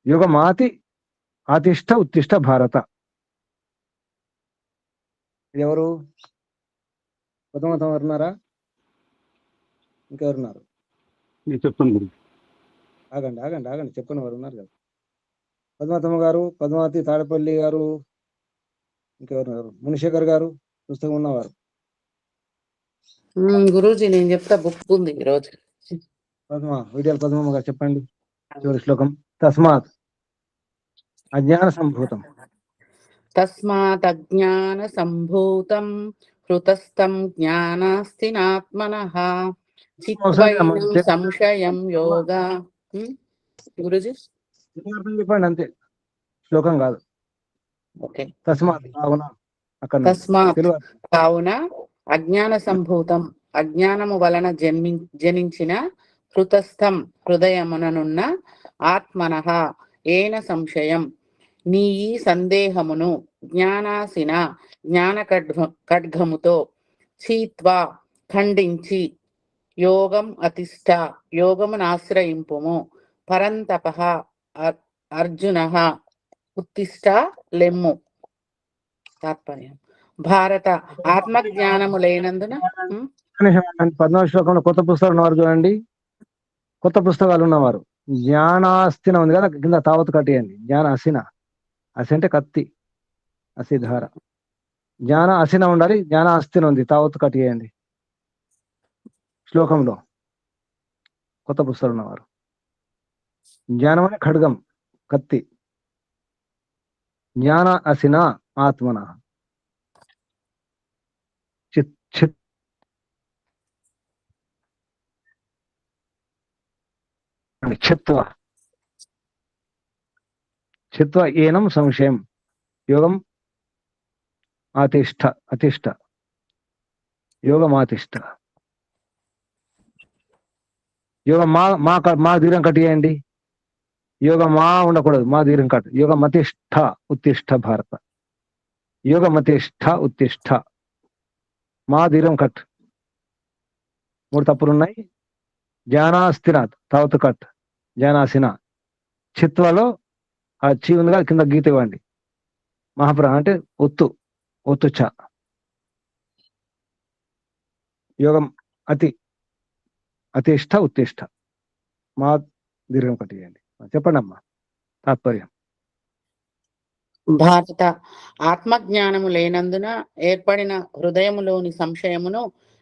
యోగమాతి ఆతిష్ట ఉత్తిష్ట భారత. ఎవరు పద్మావతం ఉన్నారా? ఇంకెవరున్నారు? చెప్పండి గురు. ఆగండి ఆగండి ఆగండి, చెప్పని వారు ఉన్నారు కదా. పద్మావతమ్మ గారు, పద్మావతి తాడపల్లి గారు, ఇంకెవరున్నారు? మునిశేఖర్ గారు, పుస్తకం ఉన్నవారు. గురూజీ నేను చెప్తా, బుక్ ఉంది ఈరోజు. విడియాల పద్మమ్మ గారు చెప్పండి చివరి శ్లోకం. తస్మాత్ అజ్ఞాన సంభూతం. తస్మాత్ అజ్ఞాన సంభూతం హృతస్థం జ్ఞానాస్తి నాత్మనః చిత్వైనం సంశయం యోగ. గురూజీ చెప్పండి అంతే, శ్లోకం కాదు. ఓకే. తస్మాత్ తస్మాత్ కావున అజ్ఞాన సంభూతం అజ్ఞానము వలన జనించిన హృతస్థం హృదయముననున్న ఆత్మనః ఏన సంశయం నీ ఈ సందేహమును జ్ఞానాసిన జ్ఞాన ఖడ్గముతో చీత్వా ఖండించి యోగం అతిష్ట యోగమునాశ్రయింపుము పరంతపః అర్జునః ఉత్తిష్ట లెమ్ము. తాత్పర్యం, భారత ఆత్మజ్ఞానము లేనందున 14వ శ్లోకంలో కొత్త పుస్తకాలు ఉన్నవారు చూడండి, కొత్త పుస్తకాలు ఉన్నవారు జ్ఞానాస్తిన ఉంది కదా, కింద తావత్ కట్టేయండి. జ్ఞాన అసిన, అసి అంటే కత్తి, అసిధార. జ్ఞాన అసిన ఉండాలి, జ్ఞాన అస్థిన ఉంది, తావత్ కట్టేయండి శ్లోకంలో. కొత్త పుస్తకాలు ఉన్నవారు జ్ఞానం అనే ఖడ్గం, కత్తి. జ్ఞాన అసిన ఆత్మన చిత్వ ఏనం సంశయం యోగం అతిష్ట యోగమాతిష్ట. యోగం మా దీర్ఘం కట్టేయండి. యోగం మా ఉండకూడదు, మా దీర్ఘం కట్టు. యోగమతిష్ట ఉత్తిష్ట భారత. యోగమతిష్ట ఉత్తిష్ట, మా దీర్ఘం కట్. 3 తప్పులున్నాయి. జ్ఞానాస్తిన తావత్ కట్, జ్ఞానాసిన. చిత్వలో ఆ చీ ఉంది కదా, కింద గీత ఇవ్వండి. మహాప్ర అంటే ఒత్తు చ. యోగం అతిష్ట ఉత్తిష్ట, మా దీర్ఘం కట్టేయండి. చెప్పండి అమ్మా తాత్పర్యం. భారత ఆత్మజ్ఞానము లేనందున ఏర్పడిన హృదయములోని సంశయమును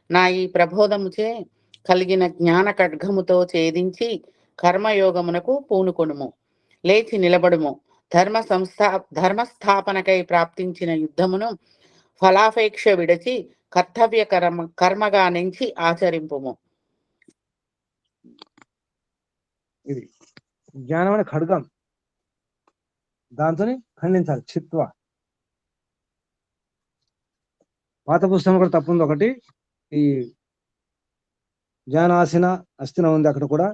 నా ఈ ప్రబోధముచే కలిగిన జ్ఞాన ఖడ్గముతో ఛేదించి కర్మయోగమునకు పూనుకొనుము. లేచి నిలబడుము. ధర్మస్థాపనకై ప్రాప్తించిన యుద్ధమును ఫలాపేక్ష విడచి కర్తవ్య కర్మగా నుంచి ఆచరింపుము. ఇది జ్ఞానం అనే ఖడ్గం, దాంతో ఖండించాలి. చిత్వ. పాత పుస్తకం కూడా తప్పుంది ఒకటి. ఈ జ్ఞానాసిన అస్థిన ఉంది, అక్కడ కూడా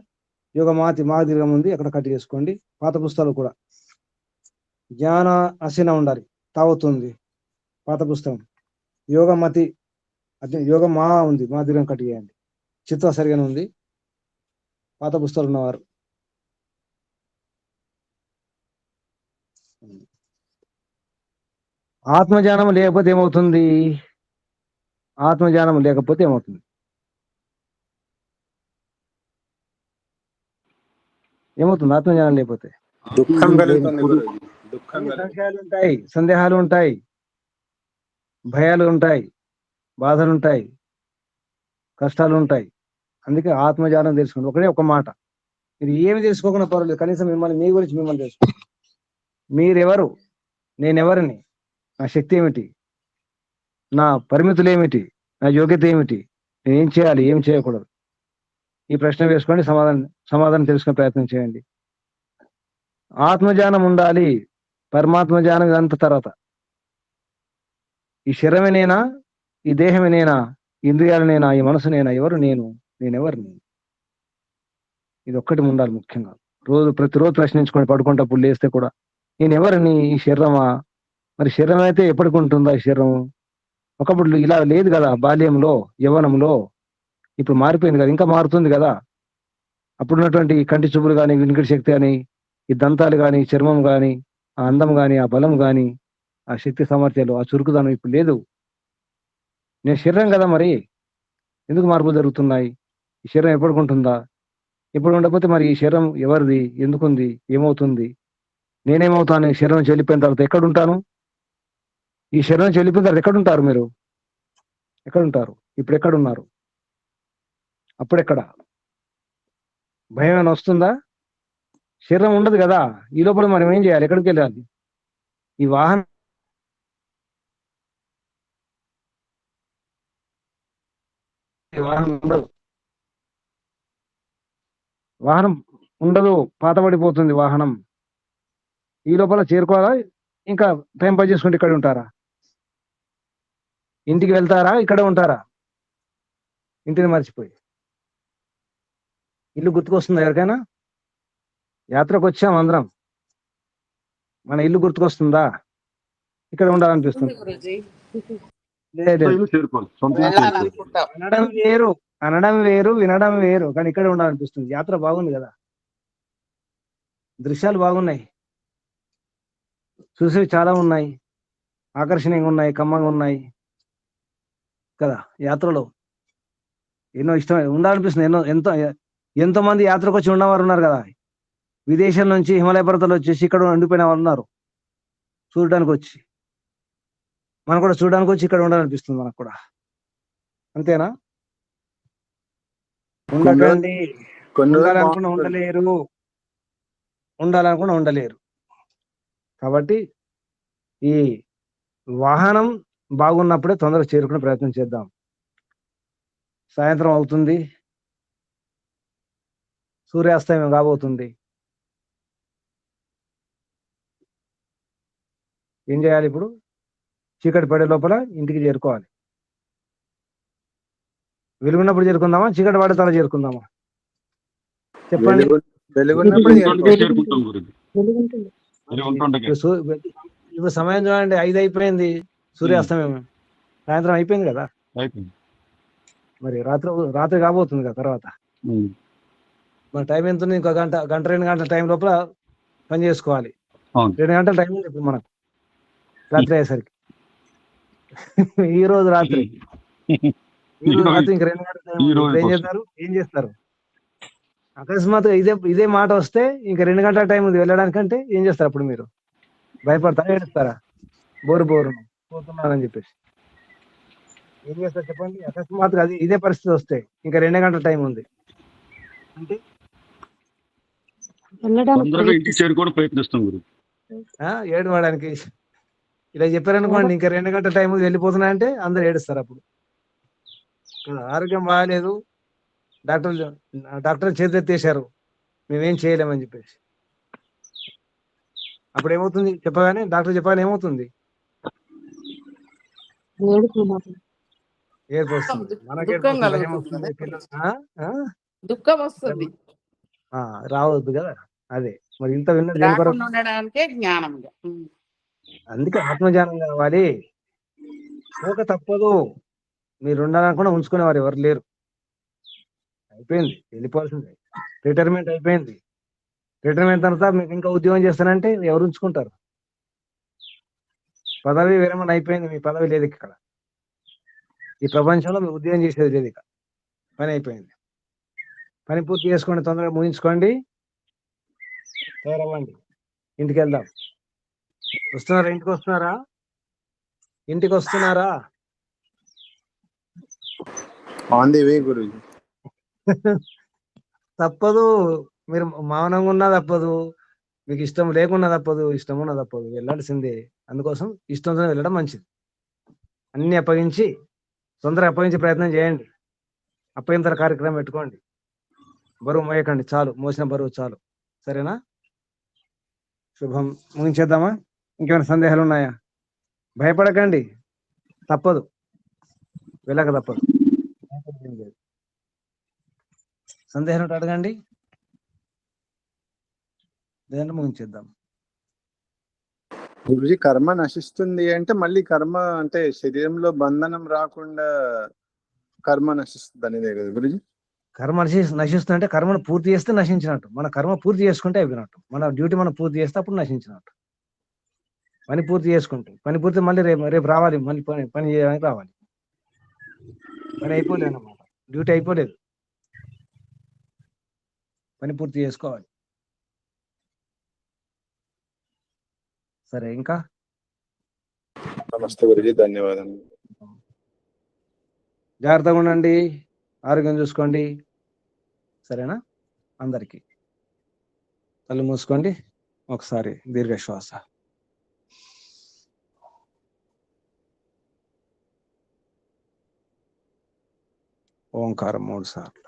యోగమాతి మా దీర్ఘం ఉంది, అక్కడ కట్టి చేసుకోండి. పాత పుస్తకాలు కూడా జ్ఞాన అసిన ఉండాలి, తావుతుంది పాత పుస్తకం. యోగమతి యోగం మా ఉంది, మా దీర్ఘం కట్టి చేయండి. చిత్వ సరిగానే ఉంది పాత పుస్తకాలు ఉన్నవారు. ఆత్మజ్ఞానం లేకపోతే ఏమవుతుంది? ఆత్మజ్ఞానం లేకపోతే ఏమవుతుంది? ఏమవుతుంది ఆత్మజ్ఞానం లేకపోతే? దుఃఖం కలుగుతుంది గురుజీ. దుఃఖం అన్ని కలుగుతుంది. సంశయాలు ఉంటాయి, సందేహాలు ఉంటాయి, భయాలు ఉంటాయి, బాధలు ఉంటాయి, కష్టాలు ఉంటాయి. అందుకే ఆత్మజ్ఞానం తెలుసుకోండి. ఒకటే ఒక మాట, మీరు ఏమి తెలుసుకోకుండా పర్వాలేదు, కనీసం మిమ్మల్ని, మీ గురించి మిమ్మల్ని తెలుసుకోండి. మీరెవరు, నేనెవరిని, నా శక్తి ఏమిటి, నా పరిమితులు ఏమిటి, నా యోగ్యత ఏమిటి, నేను ఏం చేయాలి, ఏం చేయకూడదు, ఈ ప్రశ్న వేసుకోండి. సమాధానం తెలుసుకునే ప్రయత్నం చేయండి. ఆత్మజ్ఞానం ఉండాలి, పరమాత్మ జ్ఞానం ఇదంత తర్వాత. ఈ శరీరమే నేనా, ఈ దేహమే నేనా, ఇంద్రియాలు నేనా, ఈ మనసు నేనా, ఎవరు నేను, నేనెవరిని, ఇది ఒక్కటి ఉండాలి ముఖ్యంగా. ప్రతిరోజు ప్రశ్నించుకొని పడుకుంటప్పుడు లేస్తే కూడా నేను ఎవరిని, ఈ శరీరమా? మరి శరీరం అయితే ఎప్పటికి ఉంటుందా ఈ శరీరం? ఒకప్పుడు ఇలా లేదు కదా, బాల్యంలో, యవ్వనంలో. ఇప్పుడు మారిపోయింది కదా, ఇంకా మారుతుంది కదా. అప్పుడున్నటువంటి కంటి చూపులు కానీ, వినికిడి శక్తి కానీ, ఈ దంతాలు కానీ, చర్మం కానీ, ఆ అందం కానీ, ఆ బలం కానీ, ఆ శక్తి సామర్థ్యాలు, ఆ చురుకుదనం ఇప్పుడు లేదు. నేను శరీరం కదా, మరి ఎందుకు మార్పులు జరుగుతున్నాయి? ఈ శరీరం ఎప్పటికుంటుందా? ఎప్పుడు ఉండకపోతే మరి ఈ శరీరం ఎవరిది, ఎందుకుంది, ఏమవుతుంది, నేనేమవుతాను? ఈ శరీరం చెల్లిపోయిన తర్వాత ఎక్కడుంటాను? ఈ శరీరం చెల్లిపోయిన తర్వాత ఎక్కడుంటారు మీరు? ఎక్కడుంటారు? ఇప్పుడు ఎక్కడున్నారు? అప్పుడెక్కడ? భయం ఏమైనా వస్తుందా? శరీరం ఉండదు కదా, ఈ లోపల మనం ఏం చేయాలి, ఎక్కడికి వెళ్ళాలి? ఈ వాహనం ఉండదు, వాహనం ఉండదు, పాతబడిపోతుంది వాహనం. ఈ లోపల చేరుకోవాలా, ఇంకా టైం పాస్ చేసుకుంటే ఇక్కడ ఉంటారా? ఇంటికి వెళ్తారా, ఇక్కడే ఉంటారా? ఇంటిని మర్చిపోయి. ఇల్లు గుర్తుకొస్తుందా ఎవరికైనా? యాత్రకు వచ్చాం అందరం, మన ఇల్లు గుర్తుకొస్తుందా? ఇక్కడ ఉండాలనిపిస్తుంది? లేదు. అనడం వేరు, అనడం వేరు, వినడం వేరు, కానీ ఇక్కడ ఉండాలనిపిస్తుంది. యాత్ర బాగుంది కదా, దృశ్యాలు బాగున్నాయి, చూసేవి చాలా ఉన్నాయి, ఆకర్షణీయంగా ఉన్నాయి, కమ్మంగా ఉన్నాయి కదా. యాత్రలో ఎన్నో ఇష్టం ఉండాలనిపిస్తుంది. ఎంతో మంది యాత్రకు వచ్చి ఉన్నవారు ఉన్నారు కదా, విదేశాల నుంచి, హిమాలయ పర్వతాలు వచ్చేసి ఇక్కడ ఉండిపోయిన వాళ్ళు ఉన్నారు చూడడానికి వచ్చి. మనం కూడా చూడడానికి వచ్చి ఇక్కడ ఉండాలనిపిస్తుంది మనకు కూడా, అంతేనా? ఉండకండి, ఉండాలనుకున్నా ఉండలేరు, ఉండాలనుకున్నా ఉండలేరు. కాబట్టి ఈ వాహనం బాగున్నప్పుడే తొందరగా చేరుకునే ప్రయత్నం చేద్దాం. సాయంత్రం అవుతుంది, సూర్యాస్తమయం కాబోతుంది. ఏం చేయాలి ఇప్పుడు? చీకటి పడే లోపల ఇంటికి చేరుకోవాలి. వెలుగున్నప్పుడు చేరుకుందామా, చీకటి పడే తల చేరుకుందామా? చెప్పండి. ఇప్పుడు సమయం చూడండి, 5 అయిపోయింది, సూర్యాస్తమయం. సాయంత్రం అయిపోయింది కదా, మరి రాత్రి కాబోతుంది కదా తర్వాత. మన టైం ఎంత ఉంది? ఇంకో గంట, 2 గంటల టైం లోపల పని చేసుకోవాలి. 2 గంటల టైం ఉంది ఇప్పుడు మనకు, రాత్రి అయ్యేసరికి. ఈ రోజు రాత్రి ఇంక 2 గంటల టైం. ఏం చేస్తారు? అకస్మాత్తుగా ఇదే మాట వస్తే ఇంకా 2 గంటల టైం ఉంది వెళ్ళడానికంటే ఏం చేస్తారు అప్పుడు? మీరు భయపడతారా, ఏడుస్తారా? బోరు పోతున్నానని చెప్పేసి ఏం చేస్తారు చెప్పండి? అకస్మాత్తుగా ఇదే పరిస్థితి వస్తే ఇంకా 2 గంటల టైం ఉంది అంటే ప్రయత్నిస్తాం. ఏడవడానికి ఇలా చెప్పారనుకోండి, ఇంకా 2 గంటల టైం వెళ్ళిపోతున్నా అంటే అందరు ఏడుస్తారు అప్పుడు కదా. ఆరోగ్యం బాగాలేదు, డాక్టర్ చేతులెత్తేసారు, మేమేం చేయలేమని చెప్పేసి. అప్పుడు ఏమవుతుంది చెప్పగానే, డాక్టర్ చెప్పగానే ఏమవుతుంది? ఏడుపు వస్తుంది. దుఃఖం వస్తుంది, రావద్దు కదా. అదే మరి ఇంత ఉండడానికే జ్ఞానం. అందుకే ఆత్మజ్ఞానం కావాలి. పోక తప్పదు. మీరు ఉండాలనుకున్నా ఉంచుకునేవారు ఎవరు లేరు. అయిపోయింది, వెళ్ళిపోవాల్సిందే. రిటైర్మెంట్ అయిపోయింది. రిటైర్మెంట్ తర్వాత మీకు ఇంకా ఉద్యోగం చేస్తానంటే ఎవరు ఉంచుకుంటారు? పదవి విరమణ అయిపోయింది, మీ పదవి లేదు ఇక్కడ. ఈ ప్రపంచంలో మీ ఉద్యోగం చేసేది లేదు ఇక, పని అయిపోయింది. పని పూర్తి చేసుకోండి, తొందరగా ముగించుకోండి, తయారవ్వండి, ఇంటికి వెళ్దాం. వస్తున్నారా? ఇంటికి వస్తున్నారా? ఇంటికి వస్తున్నారా? On the way Guruji. తప్పదు, మీరు మౌనంగా ఉన్నా తప్పదు, మీకు ఇష్టం లేకున్నా తప్పదు, ఇష్టం ఉన్నా తప్పదు, వెళ్ళాల్సిందే. అందుకోసం ఇష్టంతో వెళ్ళడం మంచిది. అన్ని అప్పగించి తొందరగా అప్పగించే ప్రయత్నం చేయండి. అప్పగింతర కార్యక్రమం పెట్టుకోండి. బరువు మోయకండి, చాలు, మోసిన బరువు చాలు. సరేనా? శుభం. ముగించేద్దామా? ఇంకేమైనా సందేహాలు ఉన్నాయా? భయపడకండి, తప్పదు, వెళ్ళక తప్పదు. సందేహం ఉంటే అడగండి, లేదంటే ముగించేద్దాం. గురుజీ, కర్మ నశిస్తుంది అంటే మళ్ళీ కర్మ అంటే శరీరంలో బంధనం రాకుండా కర్మ నశిస్తుంది అనేదే కదా గురుజీ? కర్మ నశిస్తుందంటే కర్మను పూర్తి చేస్తే నశించినట్టు. మన కర్మ పూర్తి చేసుకుంటే అయిపోయినట్టు. మన డ్యూటీ మనం పూర్తి చేస్తే అప్పుడు నశించినట్టు. పని పూర్తి చేసుకుంటే, పని పూర్తి మళ్ళీ రేపు రావాలి, మళ్ళీ పని చేయడానికి రావాలి. పని అయిపోలేదు అన్నమాట, డ్యూటీ అయిపోలేదు, పని పూర్తి చేసుకోవాలి. సరే, ఇంకా నమస్తే గురుజీ, ధన్యవాదాలు. జాగ్రత్తగా ఉండండి, ఆరోగ్యం చూసుకోండి. సరేనా? అందరికీ కళ్ళు మూసుకోండి, ఒకసారి దీర్ఘ శ్వాస. ఓంకారం 3 సార్లు.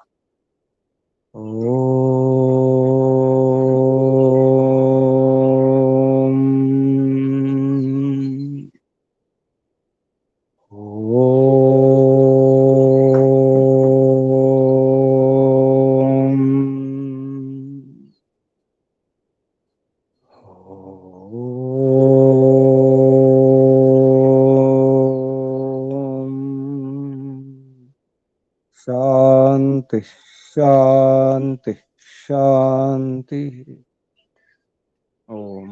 శాంతి శాంతి శాంతి. ఓం.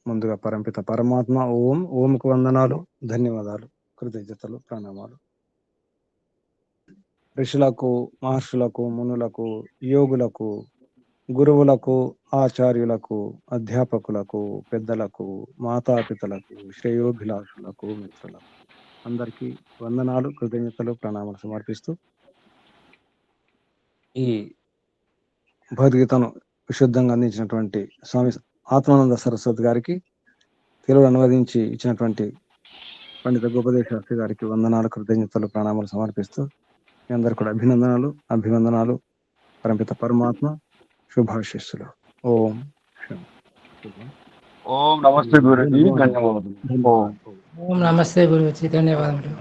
ముందుగా పరంపిత పరమాత్మ ఓం. ఓంకు వందనాలు, ధన్యవాదాలు, కృతజ్ఞతలు, ప్రణామాలు. ఋషులకు, మహర్షులకు, మునులకు, యోగులకు, గురువులకు, ఆచార్యులకు, అధ్యాపకులకు, పెద్దలకు, మాతాపితలకు, శ్రేయోభిలాషులకు, మిత్రులకు అందరికీ వందనాలు, కృతజ్ఞతలు, ప్రణామాలు సమర్పిస్తూ ఈ భగవద్గీతను విశుద్ధంగా అందించినటువంటి స్వామి ఆత్మానంద సరస్వతి గారికి, తెలుగు అనువదించి ఇచ్చినటువంటి పండిత గోపదేశ శాస్త్రి గారికి వందనాలు, కృతజ్ఞతలు, ప్రణామాలు సమర్పిస్తూ మీ అందరు కూడా అభినందనాలు. పరమపిత పరమాత్మ శుభాశిస్సులు. ఓం. ఓం నమస్తే గురుజీ, ధన్యవాదాలు. ఓం నమస్తే గురుజీ, ధన్యవాదాలు.